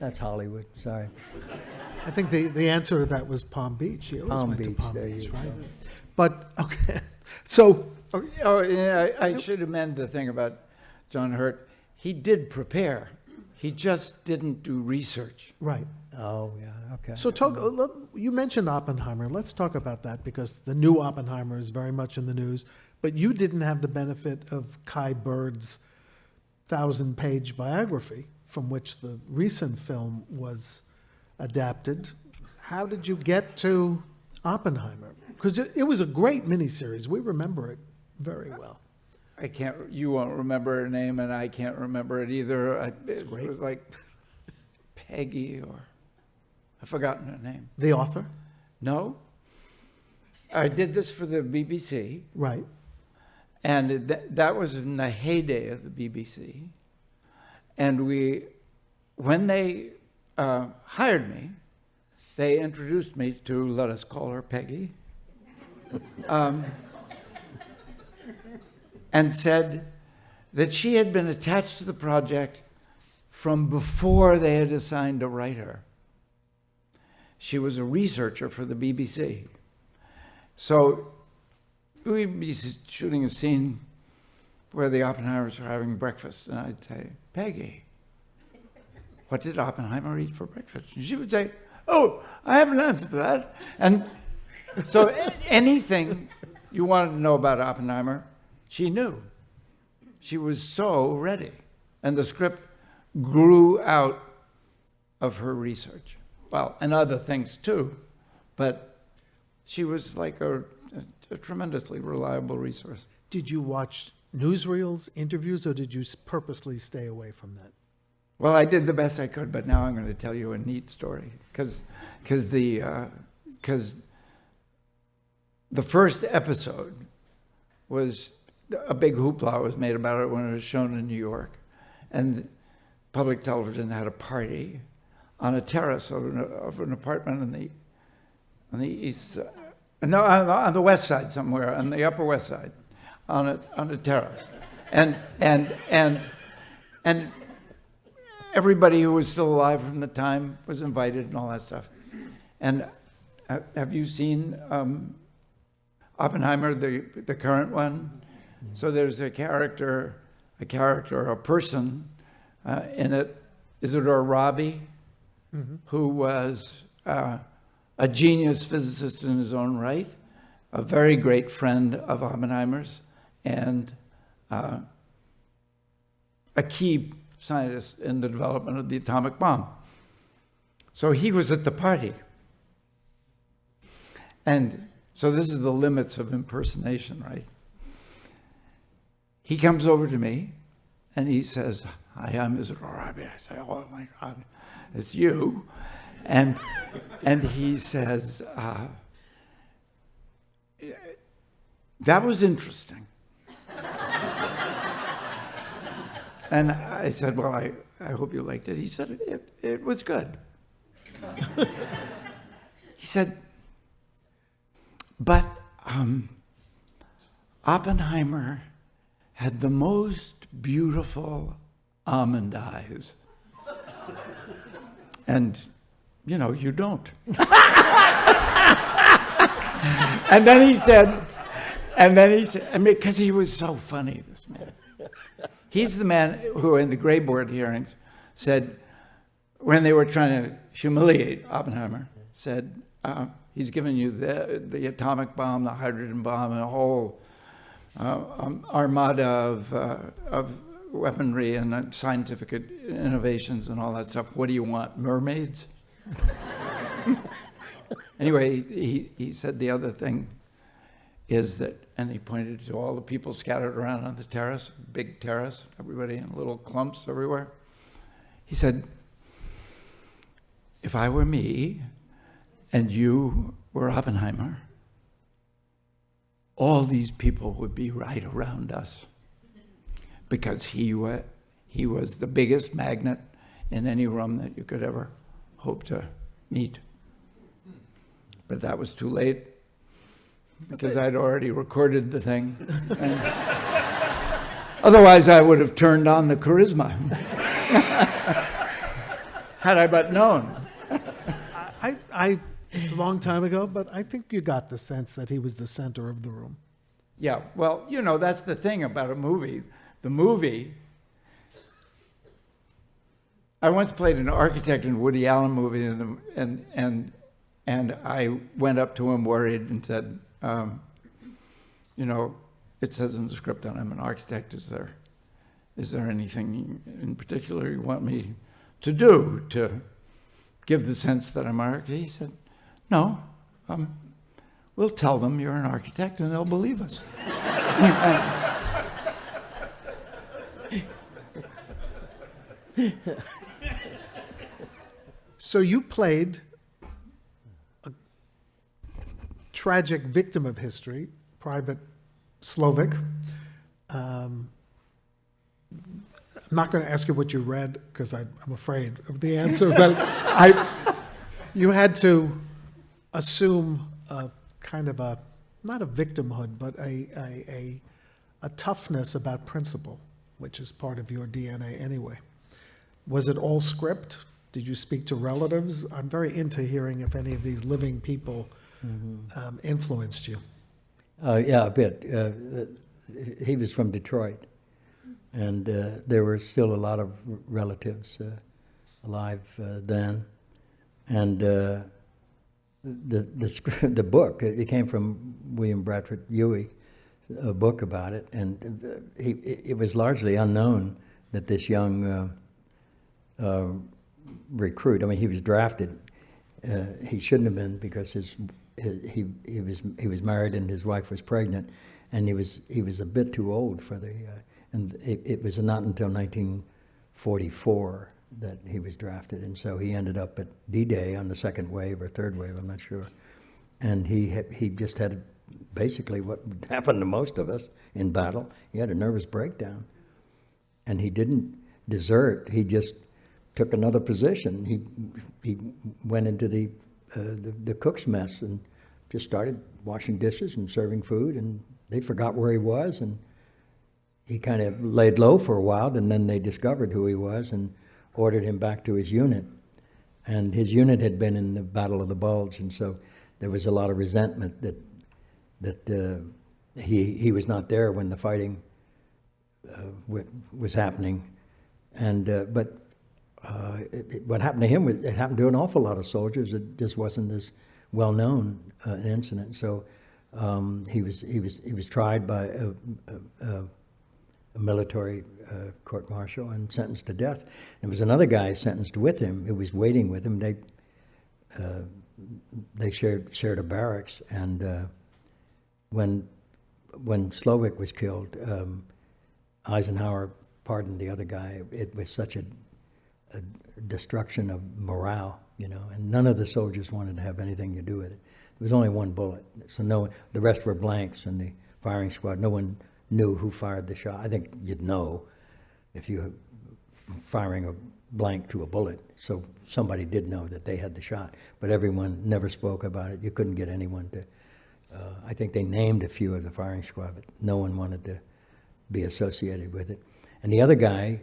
That's Hollywood, sorry. I think the answer to that was Palm Beach. He always went to Palm Beach, right? But, okay, so... I should amend the thing about John Hurt. He did prepare. He just didn't do research. Right. Oh, yeah, okay. So you mentioned Oppenheimer. Let's talk about that, because the new Oppenheimer is very much in the news. But you didn't have the benefit of Kai Bird's 1,000-page biography, from which the recent film was adapted. How did you get to Oppenheimer? Because it was a great miniseries. We remember it very well. You won't remember her name, and I can't remember it either. It was like Peggy, or I've forgotten her name. The author? No. I did this for the BBC. Right. And that was in the heyday of the BBC. And when they hired me, they introduced me to, let us call her Peggy, and said that she had been attached to the project from before they had assigned a writer. She was a researcher for the BBC. So we'd be shooting a scene where the Oppenheimers were having breakfast, and I'd say, Peggy, what did Oppenheimer eat for breakfast? And she would say, oh, I have an answer for that. And so anything you wanted to know about Oppenheimer, she knew. She was so ready. And the script grew out of her research. Well, and other things too, but she was like a tremendously reliable resource. Did you watch newsreels, interviews, or did you purposely stay away from that? Well, I did the best I could, but now I'm going to tell you a neat story, because the first episode was a big hoopla was made about it when it was shown in New York, and public television had a party on a terrace of an apartment on the east side. No, on the west side somewhere, on the Upper West Side, on a terrace, and everybody who was still alive from the time was invited and all that stuff. And have you seen Oppenheimer, the current one? So there's a person in it, Isidore Rabi, who was a genius physicist in his own right, a very great friend of Oppenheimer's, and a key scientist in the development of the atomic bomb. So he was at the party. And so this is the limits of impersonation, right? He comes over to me and he says, "Hi, I'm Isidore Rabi." I say, "Oh my God, it's you." And he says, "That was interesting." And I said, "Well, I hope you liked it." He said, it was good. He said, "But Oppenheimer had the most beautiful almond eyes. And, you don't." And then he said, because he was so funny, this man. He's the man who, in the Gray Board hearings, said, when they were trying to humiliate Oppenheimer, said, he's given you the atomic bomb, the hydrogen bomb, and a whole armada of weaponry and scientific innovations and all that stuff. What do you want, mermaids? Anyway, he said the other thing is that, and he pointed to all the people scattered around on the terrace, big terrace, everybody in little clumps everywhere. He said, "If I were me and you were Oppenheimer, all these people would be right around us, because he was the biggest magnet in any room that you could ever hope to meet." But that was too late, because I'd already recorded the thing. And otherwise, I would have turned on the charisma, had I but known. It's a long time ago, but I think you got the sense that he was the center of the room. Yeah, well, that's the thing about a movie. The movie, I once played an architect in a Woody Allen movie, and I went up to him worried and said, it says in the script that I'm an architect. Is there anything in particular you want me to do to give the sense that I'm an architect? He said, "No, we'll tell them you're an architect and they'll believe us." So you played a tragic victim of history, Private Slovik. I'm not going to ask you what you read, because I'm afraid of the answer, but you had to assume a kind of not a victimhood, but a toughness about principle, which is part of your DNA anyway. Was it all script? Did you speak to relatives? I'm very into hearing if any of these living people influenced you. Yeah, a bit. He was from Detroit, and there were still a lot of relatives alive then. And the book, it came from William Bradford Huey, a book about it, and it was largely unknown that this young recruit, I mean, he was drafted. He shouldn't have been, because he was married and his wife was pregnant, and he was a bit too old for the. And it was not until 1944 that he was drafted, and so he ended up at D-Day on the second wave or third wave, I'm not sure. And he just had basically what happened to most of us in battle. He had a nervous breakdown, and he didn't desert. He just took another position. He went into the cook's mess and just started washing dishes and serving food, and they forgot where he was, and he kind of laid low for a while, and then they discovered who he was and ordered him back to his unit. And his unit had been in the Battle of the Bulge, and so there was a lot of resentment that he was not there when the fighting was happening. And what happened to him, it happened to an awful lot of soldiers. It just wasn't well-known incident. So he was tried by a military court-martial and sentenced to death. There was another guy sentenced with him who was waiting with him. They shared a barracks, and when Slovic was killed, Eisenhower pardoned the other guy. It was such a destruction of morale, and none of the soldiers wanted to have anything to do with it. There was only one bullet, so the rest were blanks in the firing squad. No one knew who fired the shot. I think you'd know if you were firing a blank to a bullet, so somebody did know that they had the shot, but everyone never spoke about it. You couldn't get anyone to, I think they named a few of the firing squad, but no one wanted to be associated with it. And the other guy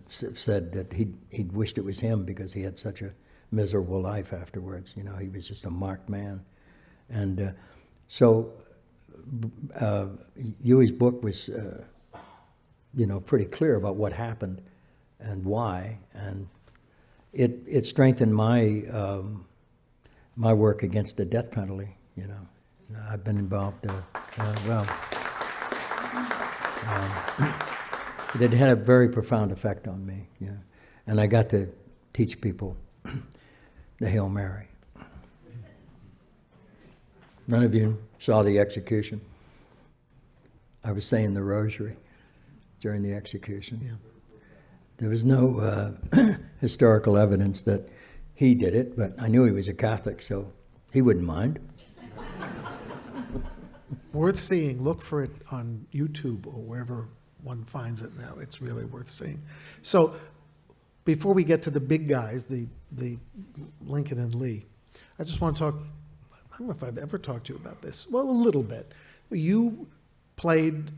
said that he'd wished it was him because he had such a miserable life afterwards. He was just a marked man. And so Huey's book was, pretty clear about what happened and why, and it strengthened my my work against the death penalty. I've been involved. It had a very profound effect on me. And I got to teach people the Hail Mary. None of you saw the execution. I was saying the rosary during the execution. Yeah. There was no historical evidence that he did it, but I knew he was a Catholic, so he wouldn't mind. Worth seeing. Look for it on YouTube or wherever one finds it now. It's really worth seeing. So before we get to the big guys, the Lincoln and Lee, I just want to talk, I don't know if I've ever talked to you about this. Well, a little bit. You played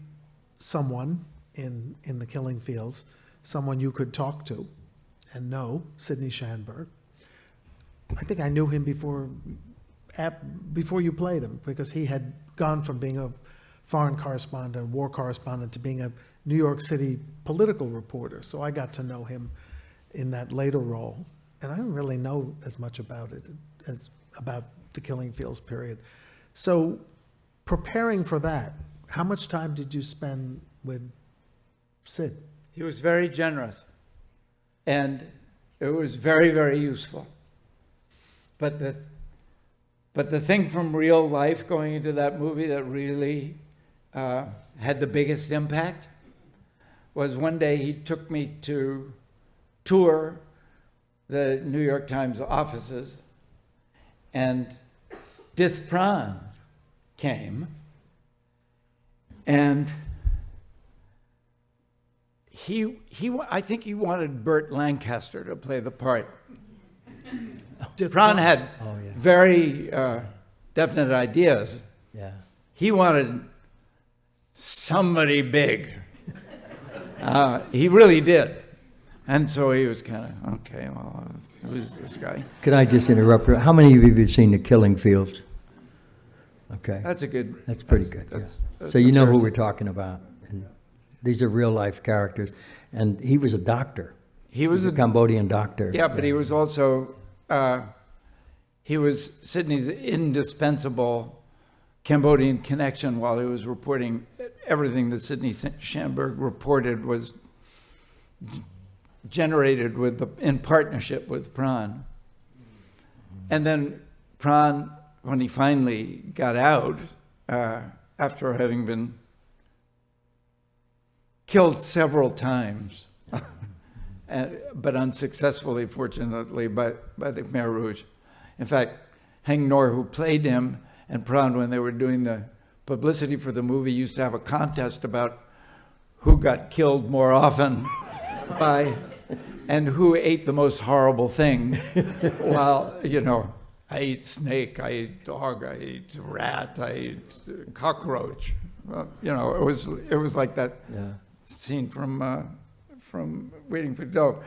someone in the Killing Fields, someone you could talk to and know, Sidney Schanberg. I think I knew him before you played him, because he had gone from being a foreign correspondent, war correspondent, to being a New York City political reporter. So I got to know him in that later role. And I didn't really know as much about it as about the Killing Fields period. So preparing for that, how much time did you spend with Sid? He was very generous, and it was very, very useful. But the thing from real life going into that movie that really had the biggest impact was one day he took me to tour the New York Times offices, and Dith Pran came, and I think he wanted Burt Lancaster to play the part. Pran had very definite ideas. Yeah. He wanted somebody big. He really did. And so he was kind of, okay, well, who's this guy? Could I just interrupt you? How many of you have seen The Killing Fields? Okay. That's pretty good. That's so you know who we're talking about. And these are real life characters. And he was a doctor. He was a Cambodian doctor. Yeah, but he was also, he was Sidney's indispensable Cambodian connection while he was reporting. Everything that Sidney Schanberg reported was generated in partnership with Pran. And then Pran, when he finally got out, after having been killed several times, but unsuccessfully, fortunately, by the Khmer Rouge. In fact, Heng Nor, who played him, and Pran, when they were doing the publicity for the movie, used to have a contest about who got killed more often and who ate the most horrible thing. While, I ate snake, I ate dog, I ate rat, I ate cockroach. It was like that scene from Waiting for Godot.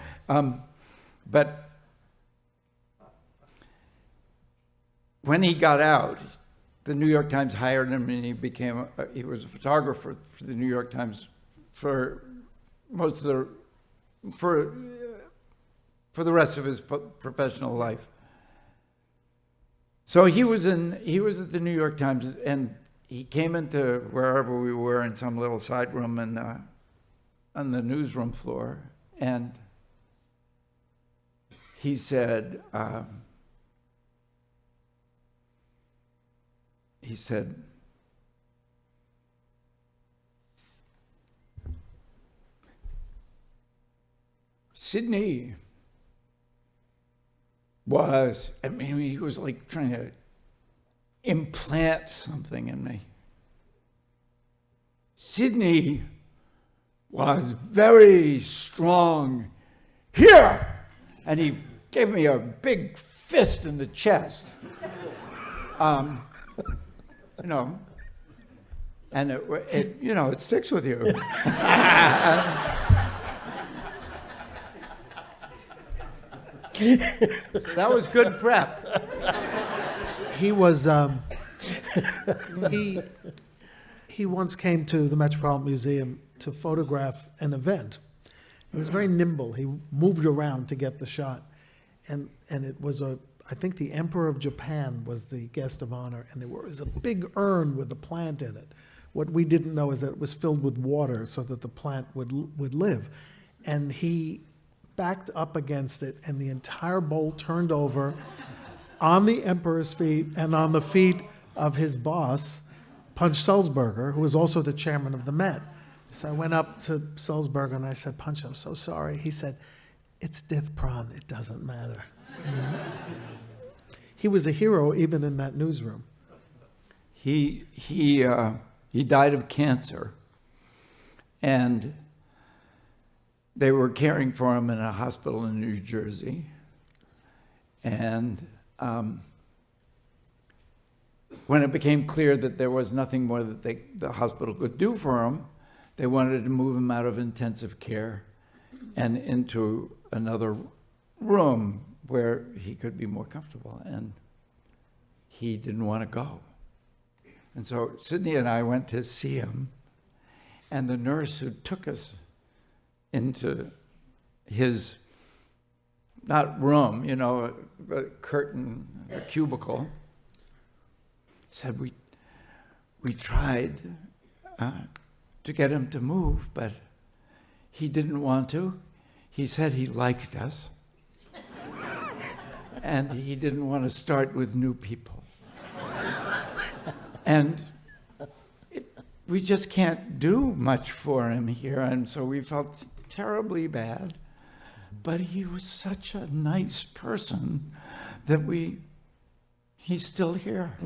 But when he got out, the New York Times hired him, and he was a photographer for the New York Times for the rest of his professional life. So he was at the New York Times, and he came into wherever we were in some little side room on the newsroom floor, and he said, Sidney he was like trying to implant something in me. Sidney was very strong here. And he gave me a big fist in the chest. And it sticks with you. That was good prep. He was, he once came to the Metropolitan Museum to photograph an event. He was very nimble. He moved around to get the shot. And it was I think the Emperor of Japan was the guest of honor, and there was a big urn with a plant in it. What we didn't know is that it was filled with water so that the plant would live. And he backed up against it, and the entire bowl turned over on the emperor's feet and on the feet of his boss, Punch Sulzberger, who was also the chairman of the Met. So I went up to Sulzberger and I said, Punch, I'm so sorry. He said, it's Dith Pran, it doesn't matter. He was a hero even in that newsroom. He died of cancer, and they were caring for him in a hospital in New Jersey. And when it became clear that there was nothing more that the hospital could do for him, they wanted to move him out of intensive care and into another room where he could be more comfortable. And he didn't want to go. And so Sidney and I went to see him, and the nurse who took us into his, not room, a curtain, a cubicle, said, we tried to get him to move, but he didn't want to. He said he liked us, and he didn't want to start with new people. And we just can't do much for him here, and so we felt terribly bad. But he was such a nice person that he's still here.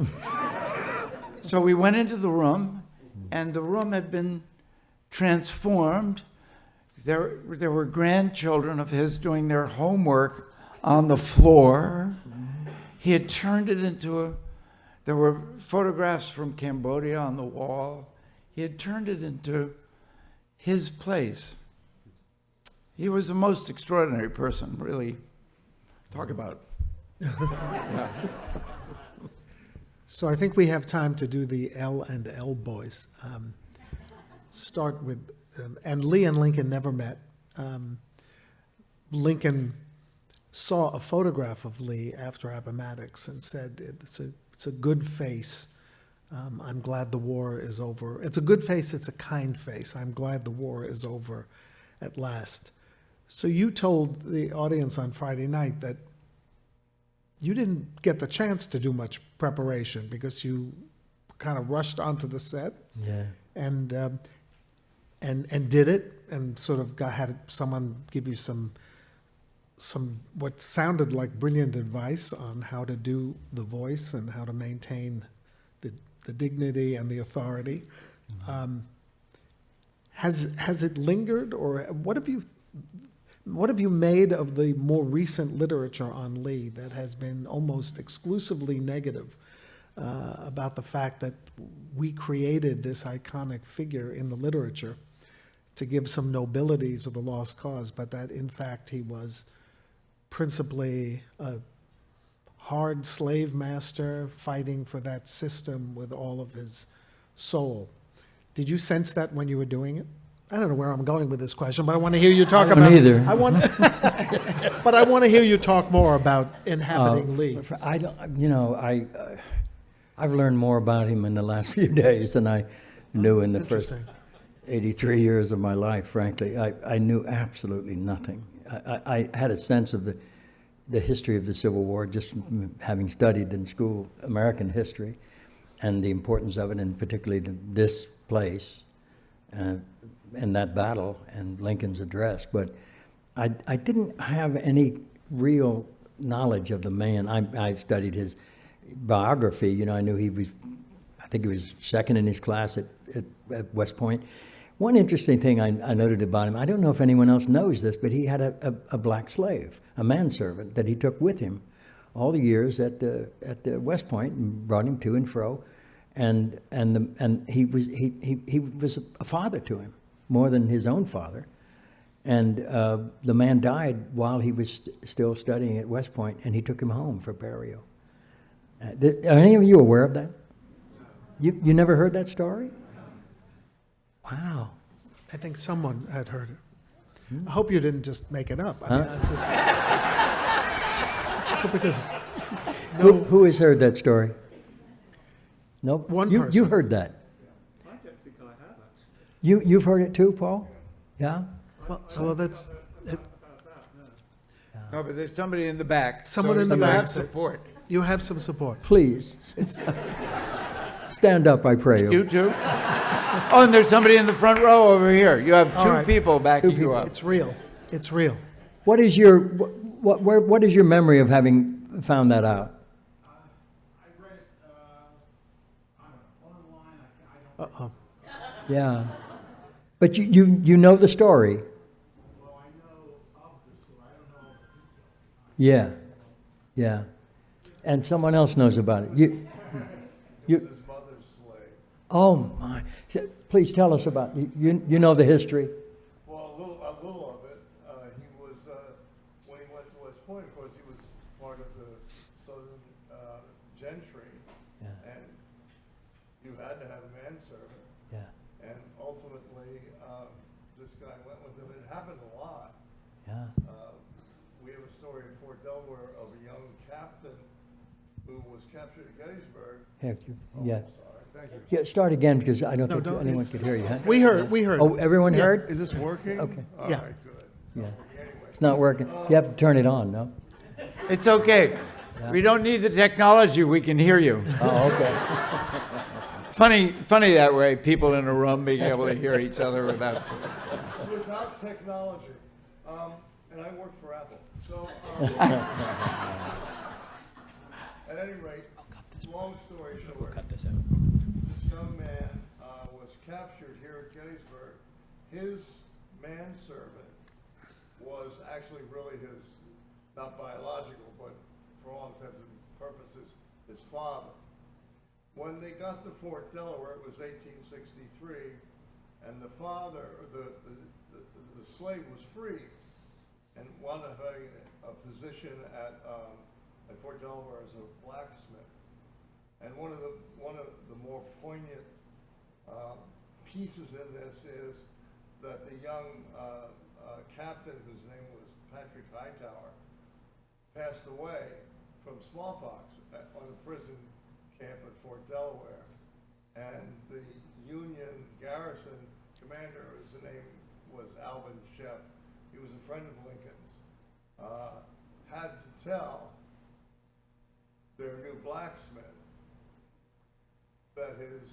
So we went into the room, and the room had been transformed. There were grandchildren of his doing their homework on the floor. He had turned it into there were photographs from Cambodia on the wall. He had turned it into his place. He was the most extraordinary person, really. Talk about. Yeah. So I think we have time to do the L and L boys. Start with, and Lee and Lincoln never met. Lincoln saw a photograph of Lee after Appomattox and said, it's a good face. I'm glad the war is over. It's a good face, it's a kind face. I'm glad the war is over at last. So you told the audience on Friday night that you didn't get the chance to do much preparation because you kind of rushed onto the set. Yeah. And did it, and sort of had someone give you some what sounded like brilliant advice on how to do the voice and how to maintain the dignity and the authority. Mm-hmm. Has it lingered, or what have you made of the more recent literature on Lee that has been almost exclusively negative about the fact that we created this iconic figure in the literature to give some nobility to the lost cause, but that in fact he was principally a hard slave master fighting for that system with all of his soul. Did you sense that when you were doing it? I don't know where I'm going with this question, but I want to hear you talk don't about. either. I want, but I want to hear you talk more about inhabiting Lee. I don't, I've learned more about him in the last few days than I knew in the first Interesting. 83 years of my life, frankly. I knew absolutely nothing. I had a sense of the history of the Civil War, just from having studied in school American history and the importance of it, and particularly this place and that battle and Lincoln's address. But I didn't have any real knowledge of the man. I studied his biography. You know, I knew I think he was second in his class at West Point. One interesting thing I noted about him, I don't know if anyone else knows this, but he had a black slave, a manservant that he took with him all the years at the West Point and brought him to and fro, and he was a father to him more than his own father, and the man died while he was still studying at West Point, and he took him home for burial. Are any of you aware of that? You never heard that story? Wow. I think someone had heard it. I hope you didn't just make it up. I mean, it's just because Who has heard that story? Nope. One You person. heard that. You've heard it too, Paul? Yeah? well, that's it, No, but there's somebody in the back. Someone so in the you back have said- support. you have some support. Please, It's stand up, I pray. You too? Oh, and there's somebody in the front row over here. You have All two right. people backing you people. up. it's real. It's real. What is your what is your memory of having found that out? I read it online. I don't Uh-oh. Yeah, but you know the story. well, I know of this, so I don't know the details. Yeah, and someone else knows about it. You. His mother's slave. Oh my! Please tell us about you know the history. Well, a little of it. He was when he went to West Point. Of course, he was part of the Southern gentry, and you had to have a manservant. Yeah, And ultimately, this guy went with him. It happened a lot. yeah. We have a story in Fort Delaware of a young captain who was captured at Gettysburg. Heck, yeah. Sorry, thank you. Yeah, start again because I don't No, think don't- anyone it's- could hear you. Huh? We heard. Oh, everyone heard? Is this working? Okay. All Yeah. right, good. Yeah. Anyway, It's not working. You have to turn it on, no? It's okay. We don't need the technology. We can hear you. Oh, okay. Funny that way, people in a room being able to hear each other without. without technology, and I work for Apple, so, at any rate, long story short, this young man was captured here at Gettysburg. His manservant was actually really his, not biological, but for all intents and purposes, his father. When they got to Fort Delaware, it was 1863, and the father, the slave was free, and wound up having a position at Fort Delaware as a blacksmith. And one of the more poignant pieces in this is that the young captain, whose name was Patrick Hightower, passed away from smallpox on a prison camp at Fort Delaware. And the Union garrison commander, his name was Alvin Sheff, he was a friend of Lincoln's, had to tell their new blacksmith that his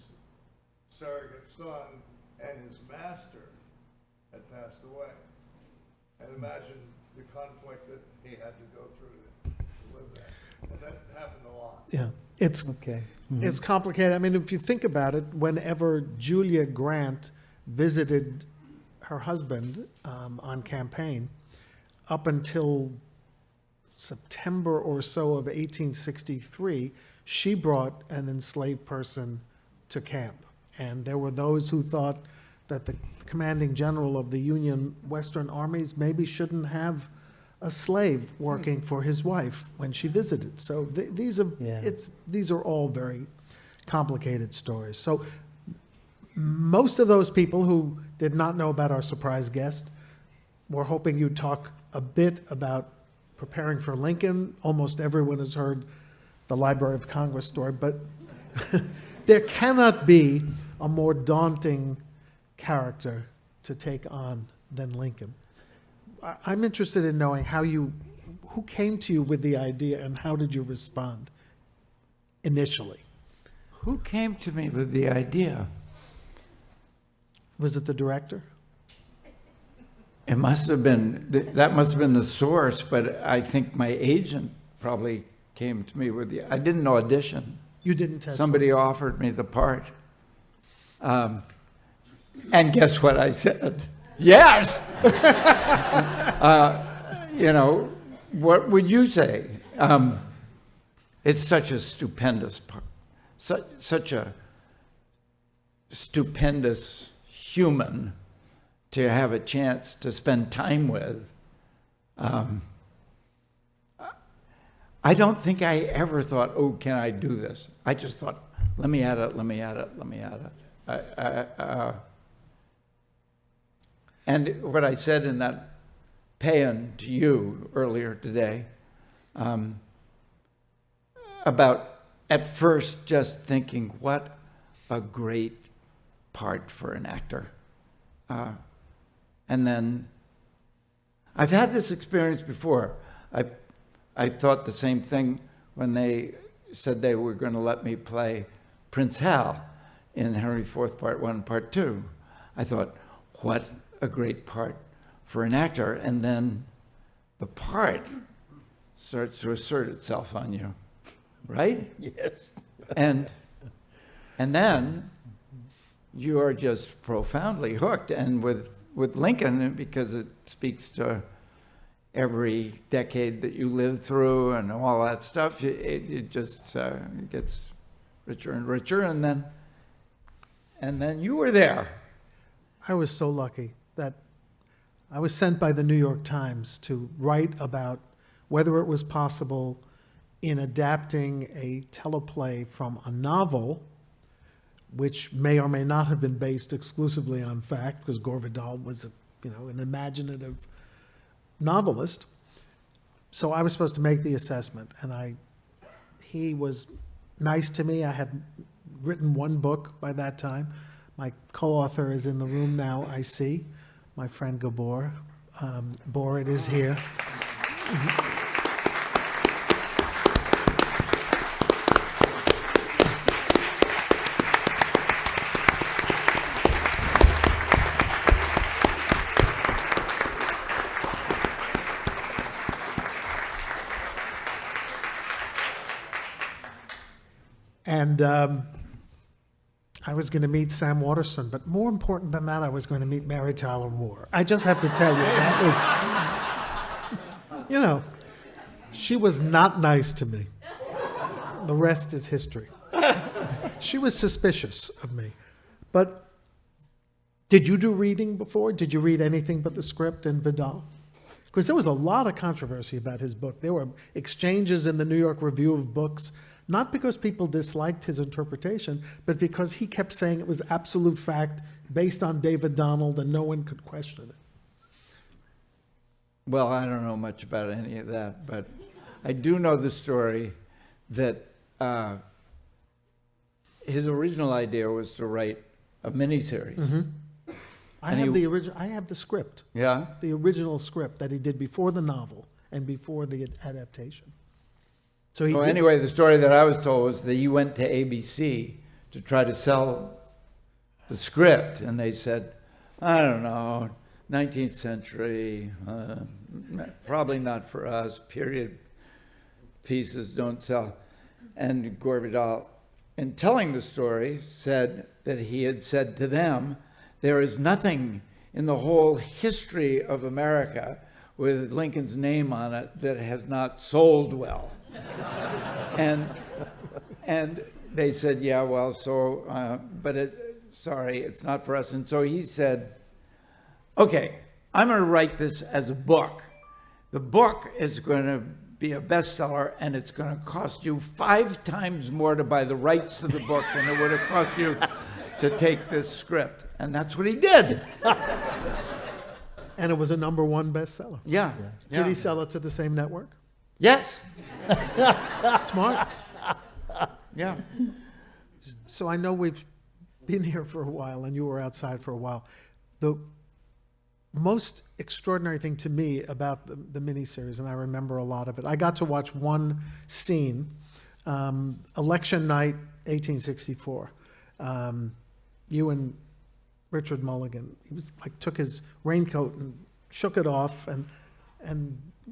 surrogate son and his master had passed away. And imagine the conflict that he had to go through to live that. And that happened a lot. Yeah. It's Okay. It's complicated. I mean, if you think about it, whenever Julia Grant visited her husband on campaign, up until September or so of 1863, she brought an enslaved person to camp. And there were those who thought that the commanding general of the Union Western armies maybe shouldn't have a slave working for his wife when she visited. So these are Yeah. these are all very complicated stories. So most of those people who did not know about our surprise guest were hoping you'd talk a bit about preparing for Lincoln. Almost everyone has heard the Library of Congress story, but there cannot be a more daunting character to take on than Lincoln. I'm interested in knowing who came to you with the idea and how did you respond initially? Who came to me with the idea? Was it the director? It must have been, that must have been the source, but I think my agent probably came to me with the, I didn't audition. You didn't test. Somebody offered me the part. And guess what I said? Yes! What would you say? It's such a stupendous part, such a stupendous human to have a chance to spend time with. I don't think I ever thought, oh, can I do this? I just thought, let me at it. And what I said in that paean to you earlier today, about at first just thinking, what a great part for an actor. And then I've had this experience before. I thought the same thing when they said they were going to let me play Prince Hal in Henry IV, Part 1, Part 2. I thought, what a great part for an actor. And then the part starts to assert itself on you, right? Yes. And then you are just profoundly hooked. And with Lincoln, because it speaks to every decade that you lived through and all that stuff, it just gets richer and richer. And then you were there. I was so lucky that I was sent by the New York Times to write about whether it was possible in adapting a teleplay from a novel, which may or may not have been based exclusively on fact, because Gore Vidal was an imaginative novelist. So I was supposed to make the assessment, and he was nice to me. I had written one book by that time. My co-author is in the room now, I see, my friend Gabor. Borit is here. And I was going to meet Sam Waterston, but more important than that, I was going to meet Mary Tyler Moore. I just have to tell you, that was, she was not nice to me. The rest is history. She was suspicious of me. But did you do reading before? Did you read anything but the script and Vidal? Because there was a lot of controversy about his book. There were exchanges in the New York Review of Books, not because people disliked his interpretation, but because he kept saying it was absolute fact based on David Donald and no one could question it. Well, I don't know much about any of that, but I do know the story that his original idea was to write a miniseries. Mm-hmm. I have the script. Yeah? The original script that he did before the novel and before the adaptation. So anyway, the story that I was told was that he went to ABC to try to sell the script, and they said, I don't know, 19th century, probably not for us, period pieces don't sell. And Gore Vidal, in telling the story, said that he had said to them, there is nothing in the whole history of America with Lincoln's name on it that has not sold well. And they said, yeah, well, so, sorry, it's not for us. And so he said, okay, I'm going to write this as a book. The book is going to be a bestseller, and it's going to cost you 5 times more to buy the rights to the book than it would have cost you to take this script. And that's what he did. And it was a #1 bestseller. Yeah. Did he sell it to the same network? Yes. Smart. Yeah. So I know we've been here for a while, and you were outside for a while. The most extraordinary thing to me about the miniseries, and I remember a lot of it, I got to watch one scene, election night, 1864. You and Richard Mulligan, he was like took his raincoat and shook it off, and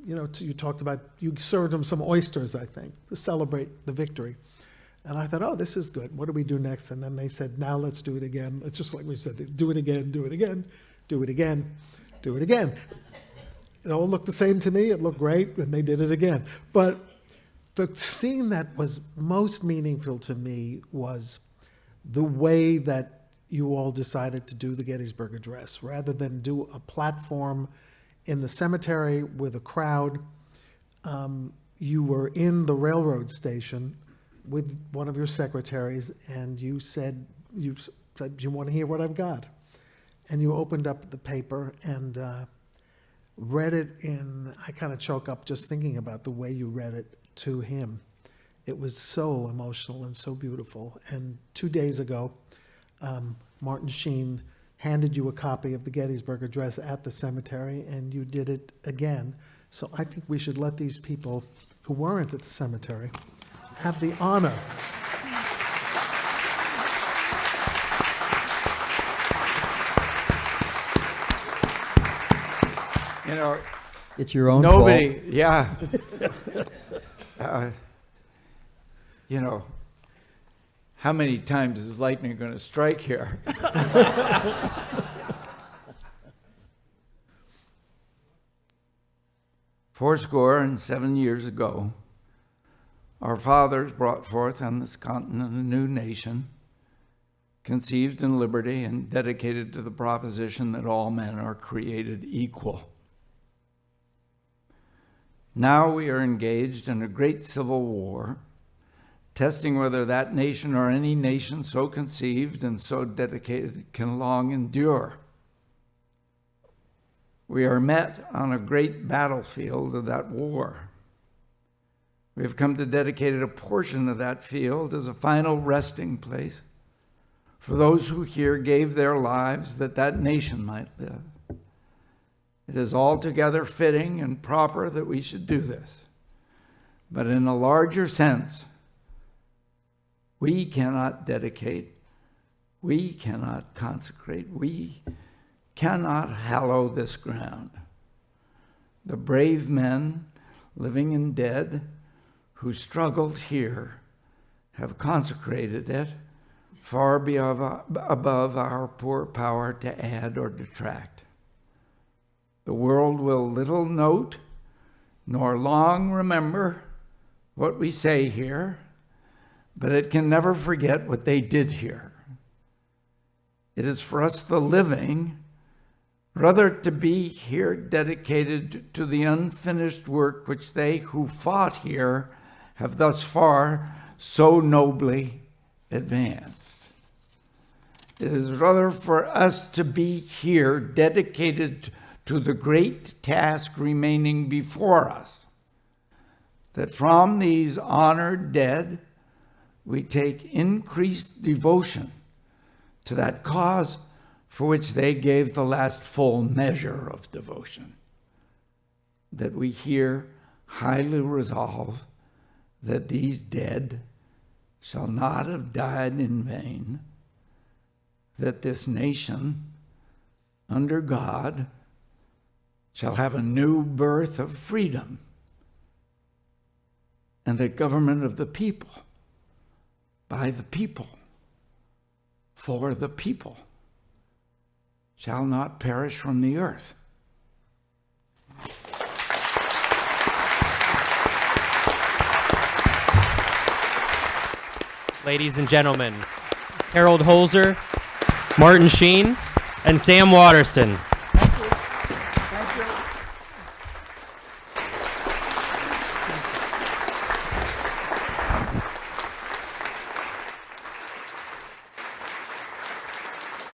you know, you talked about, you served him some oysters, I think, to celebrate the victory. And I thought, oh, this is good. What do we do next? And then they said, now let's do it again. It's just like we said, do it again, do it again, do it again, do it again. It all looked the same to me. It looked great, and they did it again. But the scene that was most meaningful to me was the way that you all decided to do the Gettysburg Address. Rather than do a platform in the cemetery with a crowd, you were in the railroad station with one of your secretaries, and you said, you want to hear what I've got? And you opened up the paper and read it in, I kind of choke up just thinking about the way you read it to him. It was so emotional and so beautiful. And 2 days ago, Martin Sheen handed you a copy of the Gettysburg Address at the cemetery, and you did it again. So I think we should let these people who weren't at the cemetery have the honor. You know, It's your own nobody, fault. yeah. You know, how many times is lightning going to strike here? Fourscore-and-7 years ago, our fathers brought forth on this continent a new nation, conceived in liberty and dedicated to the proposition that all men are created equal. Now we are engaged in a great civil war, testing whether that nation or any nation so conceived and so dedicated can long endure. We are met on a great battlefield of that war. We have come to dedicate a portion of that field as a final resting place for those who here gave their lives that that nation might live. It is altogether fitting and proper that we should do this. But in a larger sense, we cannot dedicate, we cannot consecrate, we cannot hallow this ground. The brave men, living and dead, who struggled here, have consecrated it far above our poor power to add or detract. The world will little note, nor long remember what we say here, but it can never forget what they did here. It is for us, the living, rather to be here dedicated to the unfinished work which they who fought here have thus far so nobly advanced. It is rather for us to be here dedicated to the great task remaining before us, that from these honored dead we take increased devotion to that cause for which they gave the last full measure of devotion, that we here highly resolve that these dead shall not have died in vain, that this nation, under God, shall have a new birth of freedom, and the government of the people, by the people, for the people, shall not perish from the earth. Ladies and gentlemen, Harold Holzer, Martin Sheen, and Sam Waterston.